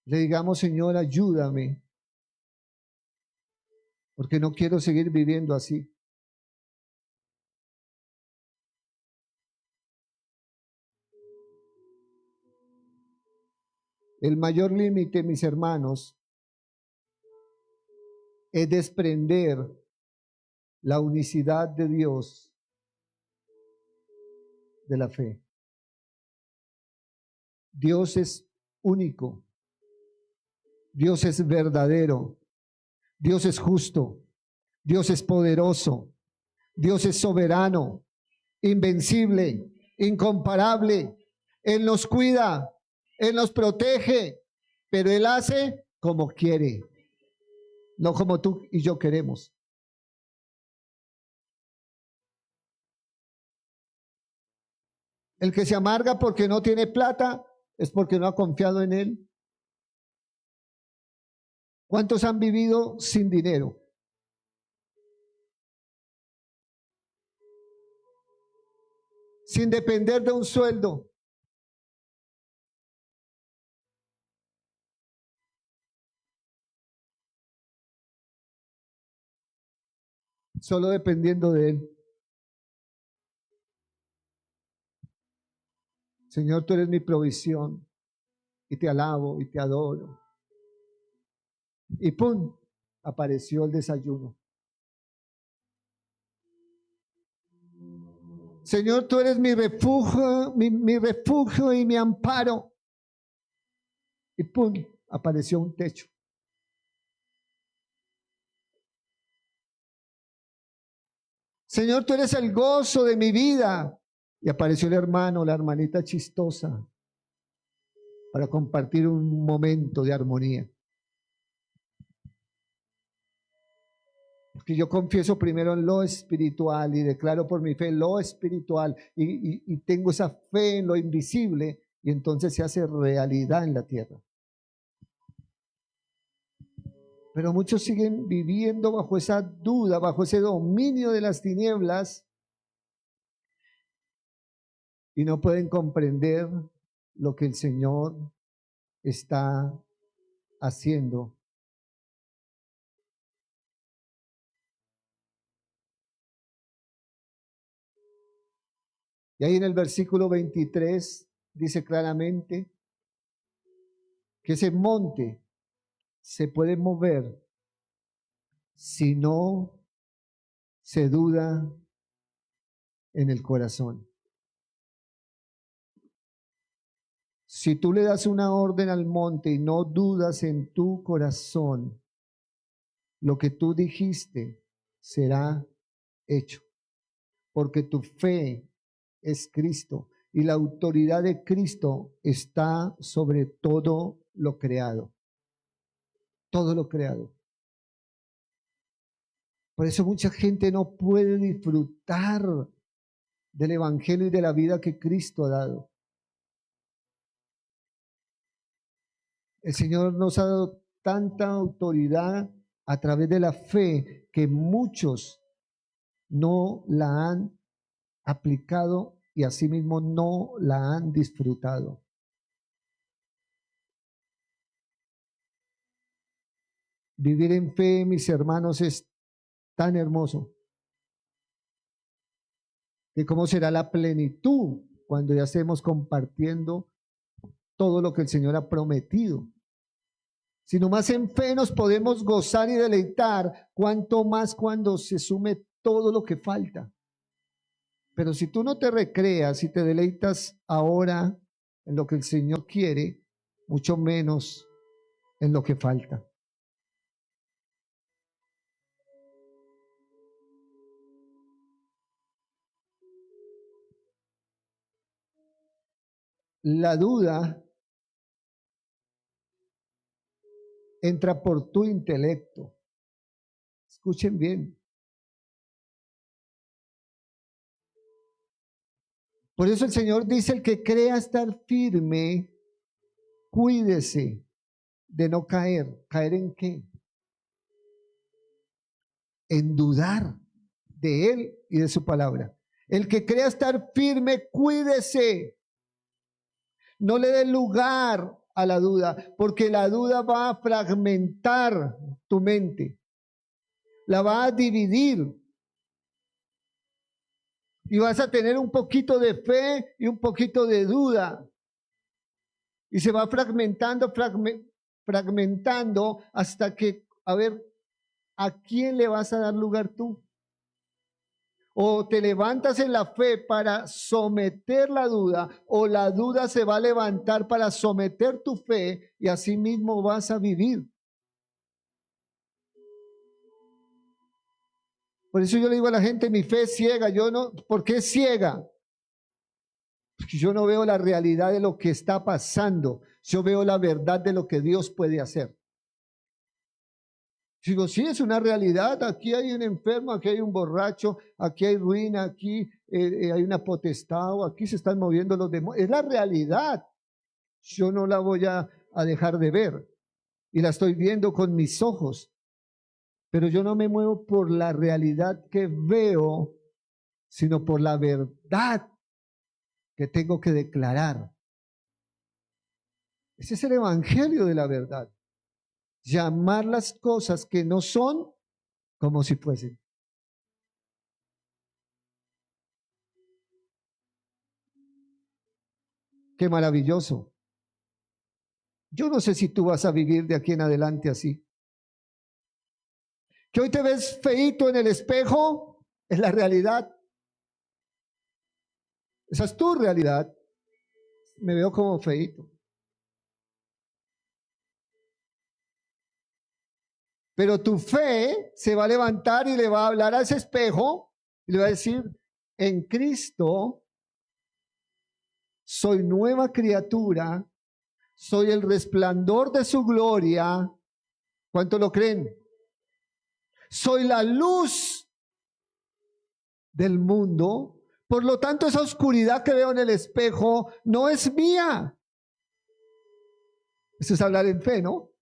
[SPEAKER 1] le digamos, Señor, ayúdame, porque no quiero seguir viviendo así. El mayor límite, mis hermanos, es desprender la unicidad de Dios de la fe. Dios es único, Dios es verdadero, Dios es justo, Dios es poderoso, Dios es soberano, invencible, incomparable. Él nos cuida, Él nos protege, pero Él hace como quiere, no como tú y yo queremos. El que se amarga porque no tiene plata es porque no ha confiado en Él. ¿Cuántos han vivido sin dinero? Sin depender de un sueldo. Solo dependiendo de Él. Señor, tú eres mi provisión y te alabo y te adoro. Y ¡pum! Apareció el desayuno. Señor, tú eres mi refugio, mi refugio y mi amparo. Y ¡pum! Apareció un techo. Señor, tú eres el gozo de mi vida. Y apareció el hermano, la hermanita chistosa, para compartir un momento de armonía. Porque yo confieso primero en lo espiritual y declaro por mi fe lo espiritual y tengo esa fe en lo invisible y entonces se hace realidad en la tierra. Pero muchos siguen viviendo bajo esa duda, bajo ese dominio de las tinieblas y no pueden comprender lo que el Señor está haciendo. Y ahí en el versículo 23 dice claramente que ese monte se puede mover si no se duda en el corazón. Si tú le das una orden al monte y no dudas en tu corazón, lo que tú dijiste será hecho, porque tu fe es Cristo y la autoridad de Cristo está sobre todo lo creado. Todo lo creado. Por eso mucha gente no puede disfrutar del evangelio y de la vida que Cristo ha dado. El Señor nos ha dado tanta autoridad a través de la fe que muchos no la han aplicado y asimismo no la han disfrutado. Vivir en fe, mis hermanos, es tan hermoso. ¿Y cómo será la plenitud cuando ya estemos compartiendo todo lo que el Señor ha prometido? Si nomás en fe nos podemos gozar y deleitar, cuánto más cuando se sume todo lo que falta. Pero si tú no te recreas y te deleitas ahora en lo que el Señor quiere, mucho menos en lo que falta. La duda entra por tu intelecto. Escuchen bien. Por eso el Señor dice, el que crea estar firme, cuídese de no caer. ¿Caer en qué? En dudar de Él y de su palabra. El que crea estar firme, cuídese. No le dé lugar a la duda, porque la duda va a fragmentar tu mente. La va a dividir. Y vas a tener un poquito de fe y un poquito de duda. Y se va fragmentando, fragmentando hasta que, a ver, ¿a quién le vas a dar lugar tú? O te levantas en la fe para someter la duda, o la duda se va a levantar para someter tu fe y así mismo vas a vivir. Por eso yo le digo a la gente, mi fe es ciega. Yo no, ¿por qué es ciega? Porque yo no veo la realidad de lo que está pasando. Yo veo la verdad de lo que Dios puede hacer. Digo, sí, es una realidad. Aquí hay un enfermo, aquí hay un borracho, aquí hay ruina, aquí hay una potestad, o aquí se están moviendo los demonios. Es la realidad. Yo no la voy a dejar de ver y la estoy viendo con mis ojos, pero yo no me muevo por la realidad que veo, sino por la verdad que tengo que declarar. Ese es el evangelio de la verdad. Llamar las cosas que no son como si fuesen. Qué maravilloso. Yo no sé si tú vas a vivir de aquí en adelante así. Que hoy te ves feíto en el espejo, es la realidad. Esa es tu realidad. Me veo como feíto. Pero tu fe se va a levantar y le va a hablar a ese espejo y le va a decir, en Cristo soy nueva criatura, soy el resplandor de su gloria. ¿Cuánto lo creen? Soy la luz del mundo. Por lo tanto, esa oscuridad que veo en el espejo no es mía. Eso es hablar en fe, ¿no?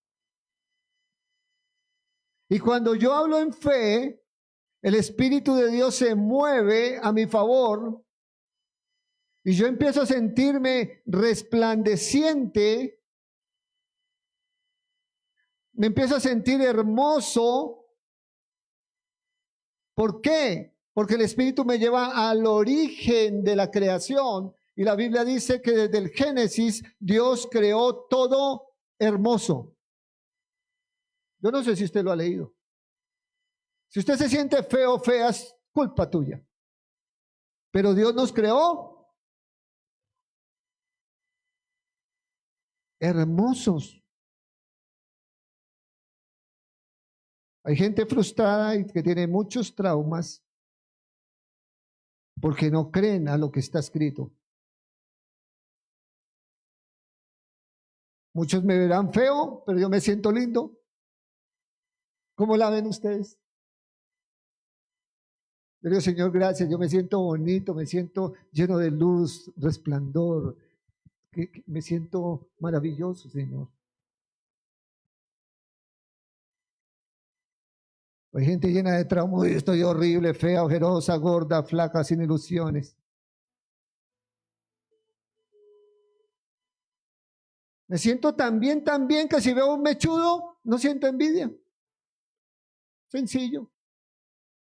[SPEAKER 1] Y cuando yo hablo en fe, el Espíritu de Dios se mueve a mi favor y yo empiezo a sentirme resplandeciente, me empiezo a sentir hermoso. ¿Por qué? Porque el Espíritu me lleva al origen de la creación y la Biblia dice que desde el Génesis Dios creó todo hermoso. Yo no sé si usted lo ha leído. Si usted se siente feo o fea, es culpa tuya. Pero Dios nos creó hermosos. Hay gente frustrada y que tiene muchos traumas porque no creen a lo que está escrito. Muchos me verán feo, pero yo me siento lindo. ¿Cómo la ven ustedes? Yo digo, Señor, gracias, yo me siento bonito, me siento lleno de luz, resplandor, que me siento maravilloso, Señor. Hay gente llena de trauma, estoy horrible, fea, ojerosa, gorda, flaca, sin ilusiones. Me siento tan bien que si veo un mechudo, no siento envidia. Sencillo.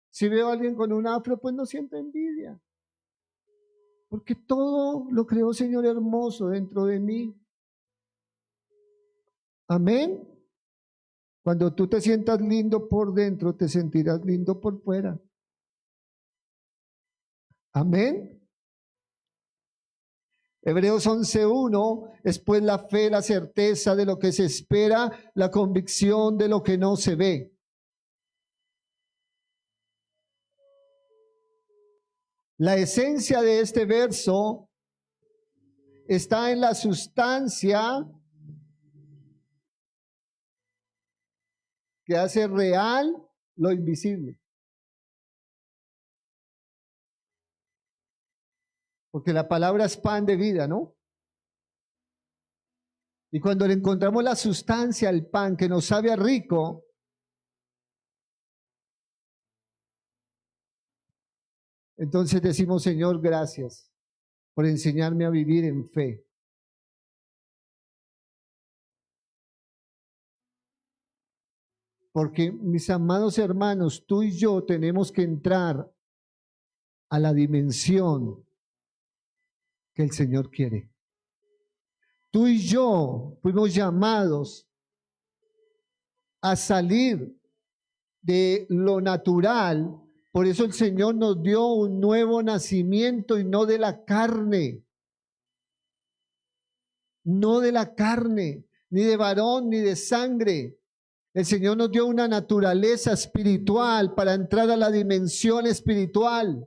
[SPEAKER 1] Si veo a alguien con un afro, pues no siento envidia. Porque todo lo creó, Señor, hermoso dentro de mí. Amén. Cuando tú te sientas lindo por dentro, te sentirás lindo por fuera. Amén. Hebreos 11:1 es pues la fe, la certeza de lo que se espera, la convicción de lo que no se ve. La esencia de este verso está en la sustancia que hace real lo invisible. Porque la palabra es pan de vida, ¿no? Y cuando le encontramos la sustancia al pan que nos sabe a rico, entonces decimos, Señor, gracias por enseñarme a vivir en fe. Porque, mis amados hermanos, tú y yo tenemos que entrar a la dimensión que el Señor quiere. Tú y yo fuimos llamados a salir de lo natural. Por eso el Señor nos dio un nuevo nacimiento y no de la carne. No de la carne, ni de varón, ni de sangre. El Señor nos dio una naturaleza espiritual para entrar a la dimensión espiritual.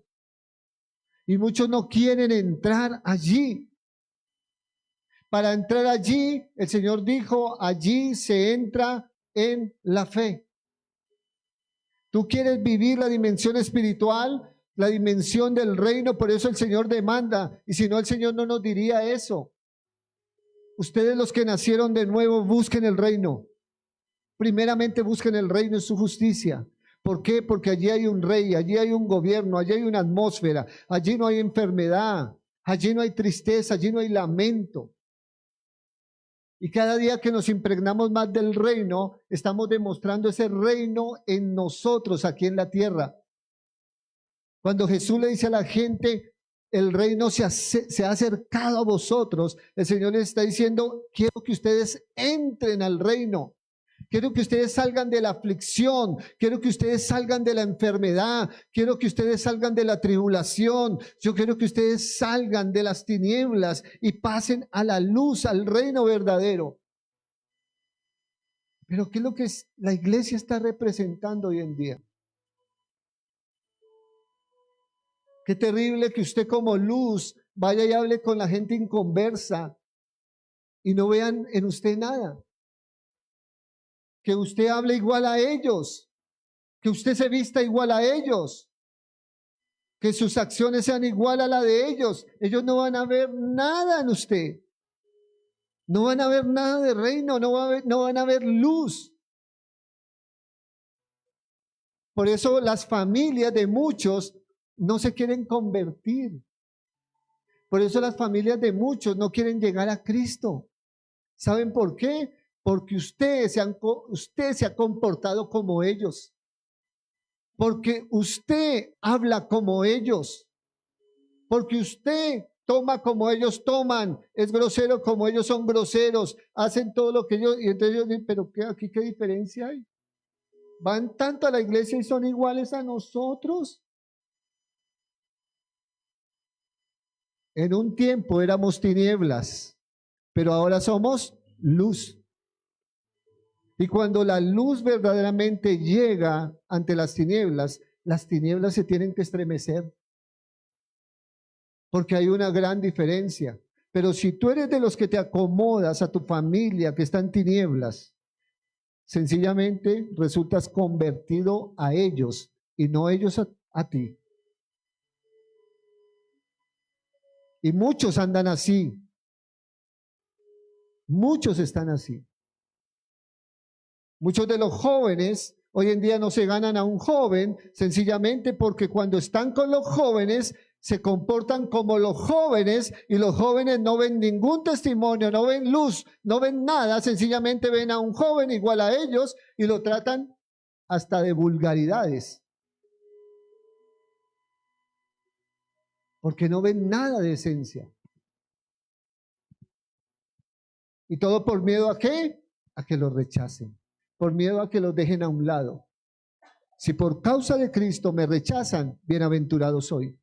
[SPEAKER 1] Y muchos no quieren entrar allí. Para entrar allí, el Señor dijo, allí se entra en la fe. Tú quieres vivir la dimensión espiritual, la dimensión del reino, por eso el Señor demanda, y si no el Señor no nos diría eso. Ustedes los que nacieron de nuevo, busquen el reino. Primeramente busquen el reino y su justicia. ¿Por qué? Porque allí hay un rey, allí hay un gobierno, allí hay una atmósfera, allí no hay enfermedad, allí no hay tristeza, allí no hay lamento. Y cada día que nos impregnamos más del reino, estamos demostrando ese reino en nosotros, aquí en la tierra. Cuando Jesús le dice a la gente, el reino se ha acercado a vosotros, el Señor les está diciendo, quiero que ustedes entren al reino. Quiero que ustedes salgan de la aflicción, quiero que ustedes salgan de la enfermedad, quiero que ustedes salgan de la tribulación, yo quiero que ustedes salgan de las tinieblas y pasen a la luz, al reino verdadero. Pero ¿qué es lo que la iglesia está representando hoy en día? Qué terrible que usted como luz vaya y hable con la gente inconversa y no vean en usted nada. Que usted hable igual a ellos, que usted se vista igual a ellos, que sus acciones sean igual a la de ellos. Ellos no van a ver nada en usted. No van a ver nada de reino, no van a ver luz. Por eso las familias de muchos no se quieren convertir. Por eso las familias de muchos no quieren llegar a Cristo. ¿Saben por qué? Porque usted se ha comportado como ellos. Porque usted habla como ellos. Porque usted toma como ellos toman, es grosero como ellos son groseros, hacen todo lo que ellos, y entonces ellos dicen, pero aquí qué diferencia hay. Van tanto a la iglesia y son iguales a nosotros. En un tiempo éramos tinieblas, pero ahora somos luz. Y cuando la luz verdaderamente llega ante las tinieblas se tienen que estremecer. Porque hay una gran diferencia. Pero si tú eres de los que te acomodas a tu familia que está en tinieblas, sencillamente resultas convertido a ellos y no ellos a ti. Y muchos andan así. Muchos están así. Muchos de los jóvenes hoy en día no se ganan a un joven sencillamente porque cuando están con los jóvenes se comportan como los jóvenes y los jóvenes no ven ningún testimonio, no ven luz, no ven nada, sencillamente ven a un joven igual a ellos y lo tratan hasta de vulgaridades. Porque no ven nada de esencia. ¿Y todo por miedo a qué? A que los rechacen. Por miedo a que los dejen a un lado. Si por causa de Cristo me rechazan, bienaventurado soy.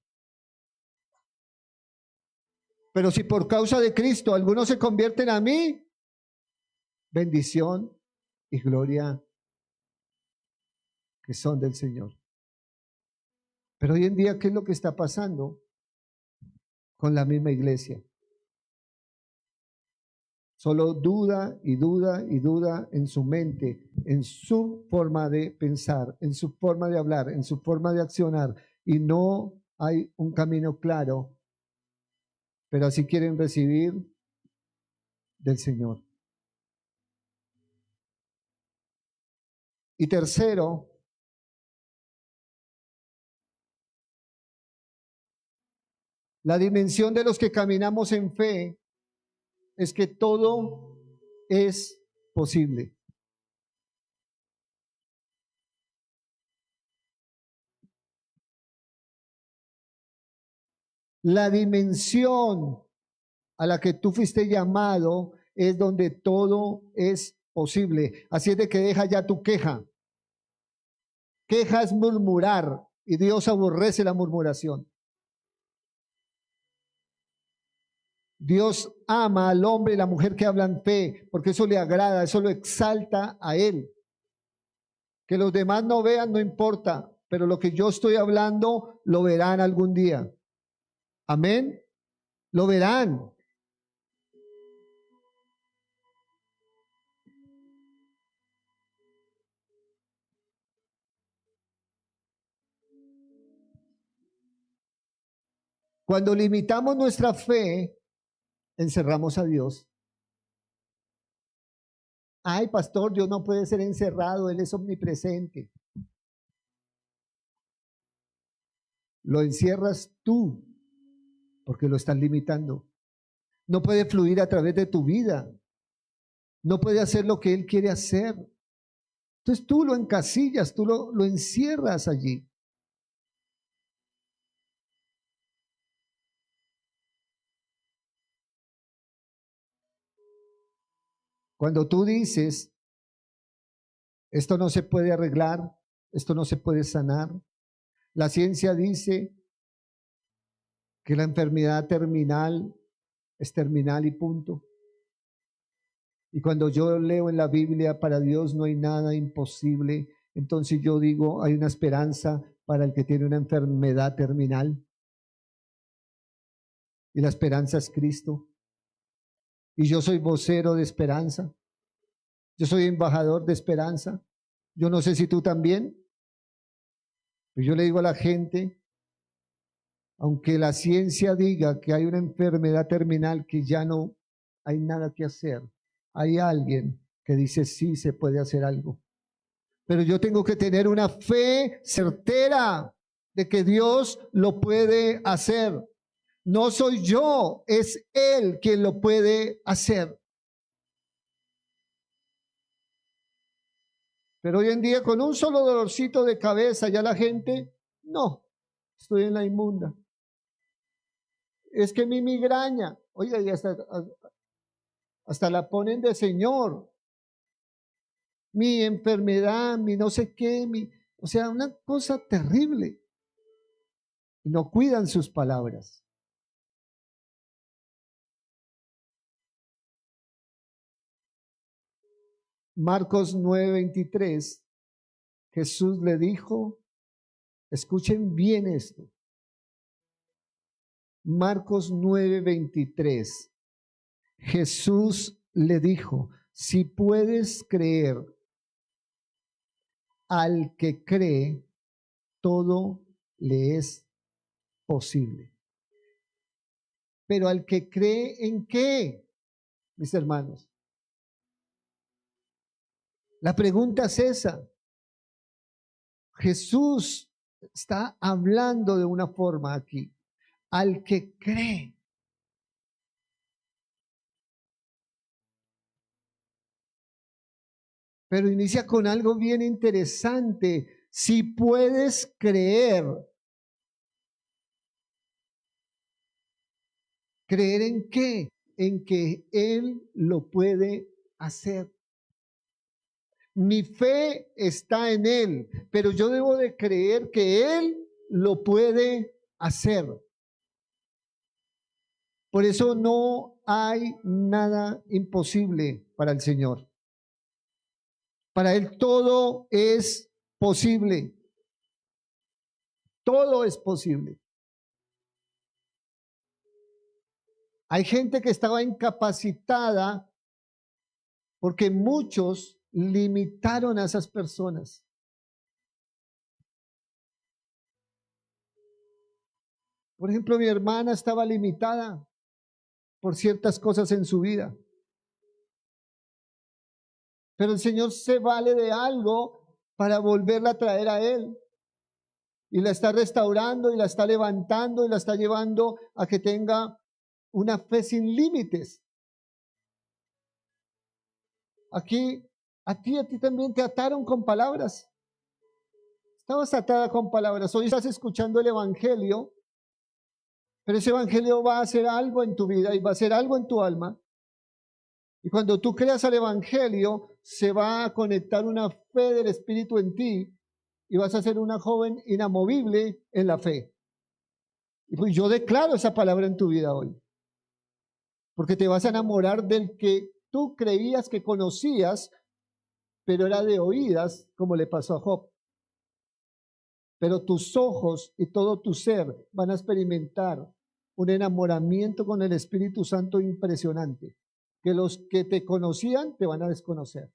[SPEAKER 1] Pero si por causa de Cristo algunos se convierten a mí, bendición y gloria que son del Señor. Pero hoy en día, ¿qué es lo que está pasando con la misma iglesia? Solo duda y duda y duda en su mente, en su forma de pensar, en su forma de hablar, en su forma de accionar. Y no hay un camino claro, pero así quieren recibir del Señor. Y tercero, la dimensión de los que caminamos en fe es que todo es posible. La dimensión a la que tú fuiste llamado es donde todo es posible. Así es de que deja ya tu queja. Queja es murmurar y Dios aborrece la murmuración. Dios ama al hombre y la mujer que hablan fe, porque eso le agrada, eso lo exalta a Él. Que los demás no vean, no importa, pero lo que yo estoy hablando lo verán algún día. Amén. Lo verán. Cuando limitamos nuestra fe, encerramos a Dios. Ay, pastor, Dios no puede ser encerrado, Él es omnipresente. Lo encierras tú porque lo estás limitando. No puede fluir a través de tu vida. No puede hacer lo que Él quiere hacer. Entonces tú lo encasillas, tú lo encierras allí. Cuando tú dices, esto no se puede arreglar, esto no se puede sanar, la ciencia dice que la enfermedad terminal es terminal y punto. Y cuando yo leo en la Biblia, para Dios no hay nada imposible, entonces yo digo, hay una esperanza para el que tiene una enfermedad terminal. Y la esperanza es Cristo. Y yo soy vocero de esperanza. Yo soy embajador de esperanza. Yo no sé si tú también. Pero yo le digo a la gente, aunque la ciencia diga que hay una enfermedad terminal que ya no hay nada que hacer, hay alguien que dice sí se puede hacer algo. Pero yo tengo que tener una fe certera de que Dios lo puede hacer. No soy yo, es Él quien lo puede hacer. Pero hoy en día con un solo dolorcito de cabeza ya la gente, no, estoy en la inmunda. Es que mi migraña, oiga, y hasta la ponen de señor. Mi enfermedad, mi no sé qué, o sea, una cosa terrible. Y no cuidan sus palabras. Marcos 9:23, Jesús le dijo, escuchen bien esto. Marcos 9:23, Jesús le dijo, si puedes creer, al que cree, todo le es posible. Pero al que cree en qué, mis hermanos. La pregunta es esa. Jesús está hablando de una forma aquí. Al que cree. Pero inicia con algo bien interesante. Si puedes creer. ¿Creer en qué? En que Él lo puede hacer. Mi fe está en Él, pero yo debo de creer que Él lo puede hacer. Por eso no hay nada imposible para el Señor. Para Él todo es posible. Todo es posible. Hay gente que estaba incapacitada porque muchos limitaron a esas personas. Por ejemplo, mi hermana estaba limitada por ciertas cosas en su vida. Pero el Señor se vale de algo para volverla a traer a Él. Y la está restaurando y la está levantando y la está llevando a que tenga una fe sin límites. Aquí, a ti también te ataron con palabras. Estabas atada con palabras. Hoy estás escuchando el Evangelio, pero ese Evangelio va a hacer algo en tu vida y va a hacer algo en tu alma. Y cuando tú creas al Evangelio, se va a conectar una fe del Espíritu en ti y vas a ser una joven inamovible en la fe. Y pues yo declaro esa palabra en tu vida hoy. Porque te vas a enamorar del que tú creías que conocías, pero era de oídas, como le pasó a Job. Pero tus ojos y todo tu ser van a experimentar un enamoramiento con el Espíritu Santo impresionante, que los que te conocían te van a desconocer.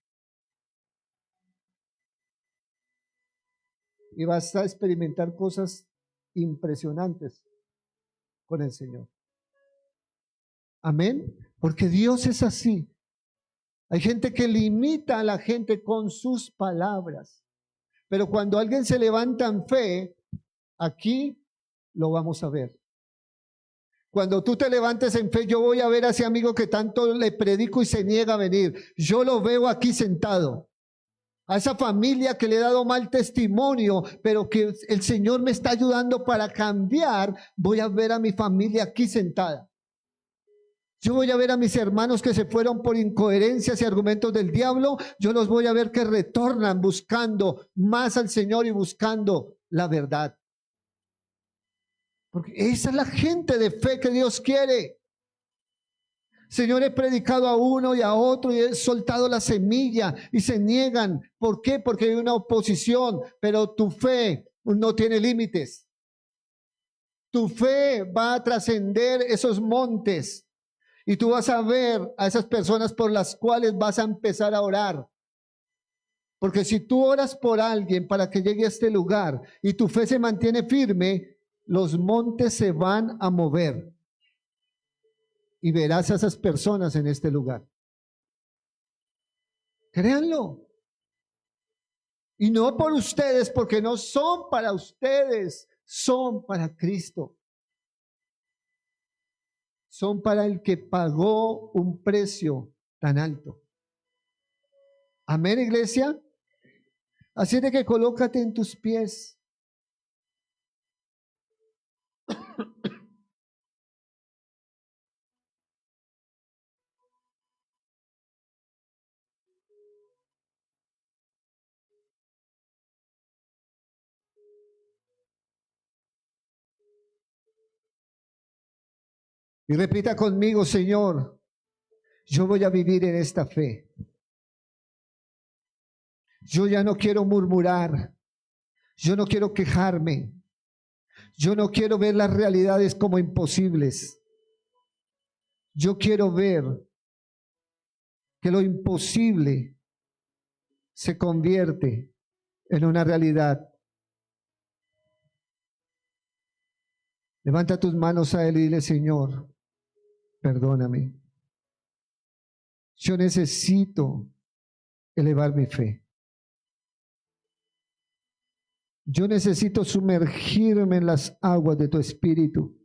[SPEAKER 1] Y vas a experimentar cosas impresionantes. con el Señor. Amén. Porque Dios es así. Hay gente que limita a la gente con sus palabras. Pero cuando alguien se levanta en fe, aquí lo vamos a ver. Cuando tú te levantes en fe, yo voy a ver a ese amigo que tanto le predico y se niega a venir. Yo lo veo aquí sentado. A esa familia que le he dado mal testimonio, pero que el Señor me está ayudando para cambiar, voy a ver a mi familia aquí sentada. Yo voy a ver a mis hermanos que se fueron por incoherencias y argumentos del diablo. Yo los voy a ver que retornan buscando más al Señor y buscando la verdad. Porque esa es la gente de fe que Dios quiere. Señor, he predicado a uno y a otro y he soltado la semilla y se niegan. ¿Por qué? Porque hay una oposición, pero tu fe no tiene límites. Tu fe va a trascender esos montes. Y tú vas a ver a esas personas por las cuales vas a empezar a orar. Porque si tú oras por alguien para que llegue a este lugar y tu fe se mantiene firme, los montes se van a mover. Y verás a esas personas en este lugar. Créanlo. Y no por ustedes, porque no son para ustedes, son para Cristo. Son para el que pagó un precio tan alto. Amén, iglesia. Así de que colócate en tus pies. Y repita conmigo, Señor, yo voy a vivir en esta fe. Yo ya no quiero murmurar. Yo no quiero quejarme. Yo no quiero ver las realidades como imposibles. Yo quiero ver que lo imposible se convierte en una realidad. Levanta tus manos a Él y dile, Señor, perdóname. Yo necesito elevar mi fe. Yo necesito sumergirme en las aguas de tu espíritu.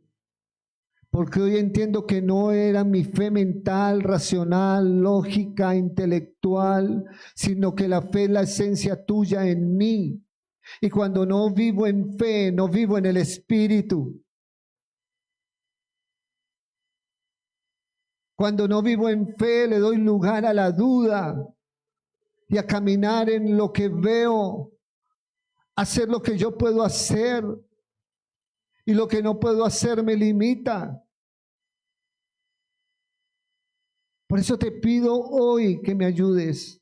[SPEAKER 1] Porque hoy entiendo que no era mi fe mental, racional, lógica, intelectual, sino que la fe es la esencia tuya en mí. Y cuando no vivo en fe, no vivo en el espíritu. Cuando no vivo en fe, le doy lugar a la duda y a caminar en lo que veo, hacer lo que yo puedo hacer y lo que no puedo hacer me limita. Por eso te pido hoy que me ayudes.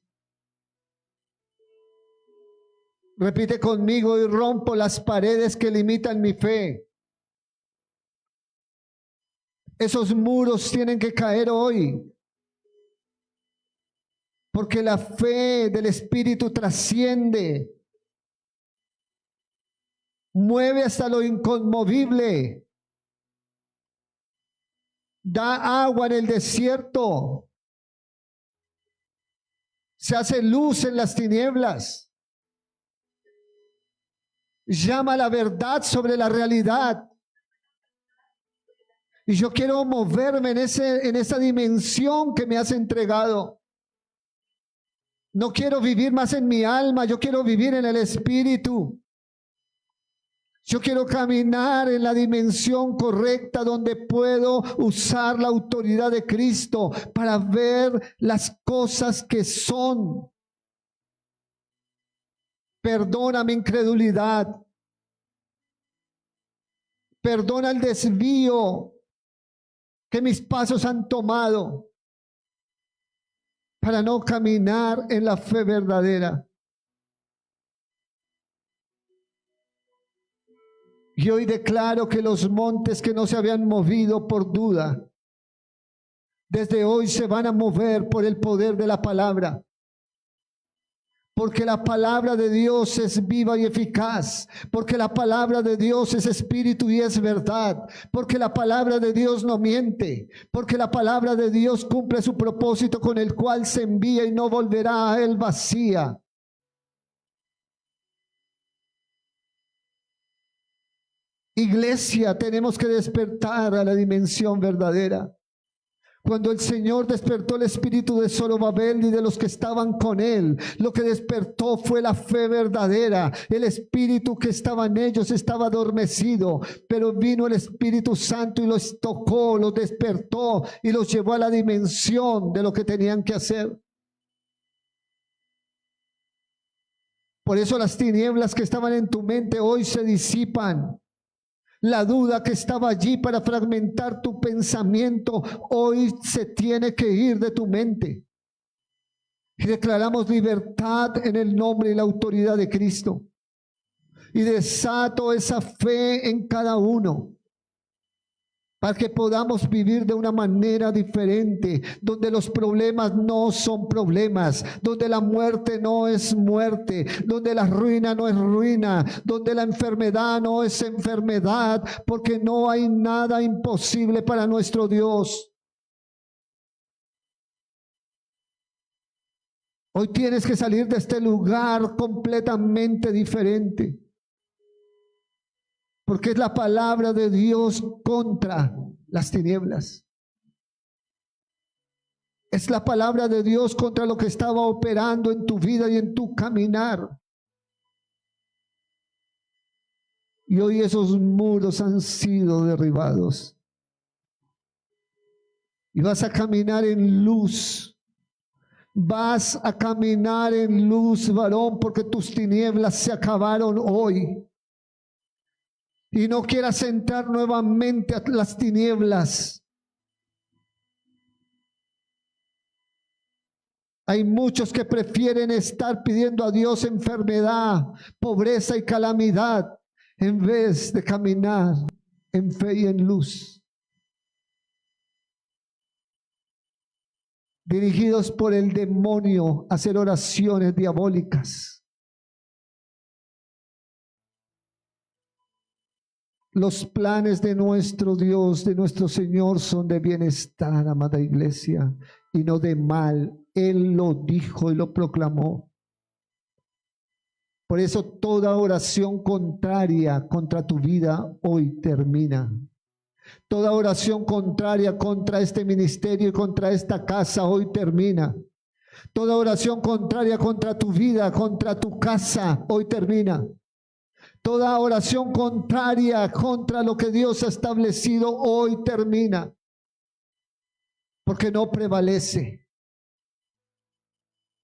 [SPEAKER 1] Repite conmigo: y rompo las paredes que limitan mi fe. Esos muros tienen que caer hoy. Porque la fe del Espíritu trasciende. Mueve hasta lo inconmovible. Da agua en el desierto. Se hace luz en las tinieblas. Llama la verdad sobre la realidad. Y yo quiero moverme en esa dimensión que me has entregado. No quiero vivir más en mi alma, yo quiero vivir en el Espíritu. Yo quiero caminar en la dimensión correcta donde puedo usar la autoridad de Cristo para ver las cosas que son. Perdona mi incredulidad. Perdona el desvío que mis pasos han tomado para no caminar en la fe verdadera. Y hoy declaro que los montes que no se habían movido por duda, desde hoy se van a mover por el poder de la palabra, porque la palabra de Dios es viva y eficaz, porque la palabra de Dios es espíritu y es verdad, porque la palabra de Dios no miente, porque la palabra de Dios cumple su propósito con el cual se envía y no volverá a él vacía. Iglesia, tenemos que despertar a la dimensión verdadera. Cuando el Señor despertó el espíritu de Zorobabel y de los que estaban con él, lo que despertó fue la fe verdadera. El espíritu que estaba en ellos estaba adormecido, pero vino el Espíritu Santo y los tocó, los despertó y los llevó a la dimensión de lo que tenían que hacer. Por eso las tinieblas que estaban en tu mente hoy se disipan. La duda que estaba allí para fragmentar tu pensamiento hoy se tiene que ir de tu mente. Y declaramos libertad en el nombre y la autoridad de Cristo. Y desato esa fe en cada uno, para que podamos vivir de una manera diferente, donde los problemas no son problemas, donde la muerte no es muerte, donde la ruina no es ruina, donde la enfermedad no es enfermedad, porque no hay nada imposible para nuestro Dios. Hoy tienes que salir de este lugar completamente diferente, porque es la palabra de Dios contra las tinieblas. Es la palabra de Dios contra lo que estaba operando en tu vida y en tu caminar. Y hoy esos muros han sido derribados. Y vas a caminar en luz. Vas a caminar en luz, varón, porque tus tinieblas se acabaron hoy. Y no quieras entrar nuevamente a las tinieblas. Hay muchos que prefieren estar pidiendo a Dios enfermedad, pobreza y calamidad, en vez de caminar en fe y en luz. Dirigidos por el demonio a hacer oraciones diabólicas. Los planes de nuestro Dios, de nuestro Señor, son de bienestar, amada iglesia, y no de mal. Él lo dijo y lo proclamó. Por eso toda oración contraria contra tu vida hoy termina. Toda oración contraria contra este ministerio y contra esta casa hoy termina. Toda oración contraria contra tu vida, contra tu casa, hoy termina. Toda oración contraria contra lo que Dios ha establecido hoy termina. Porque no prevalece.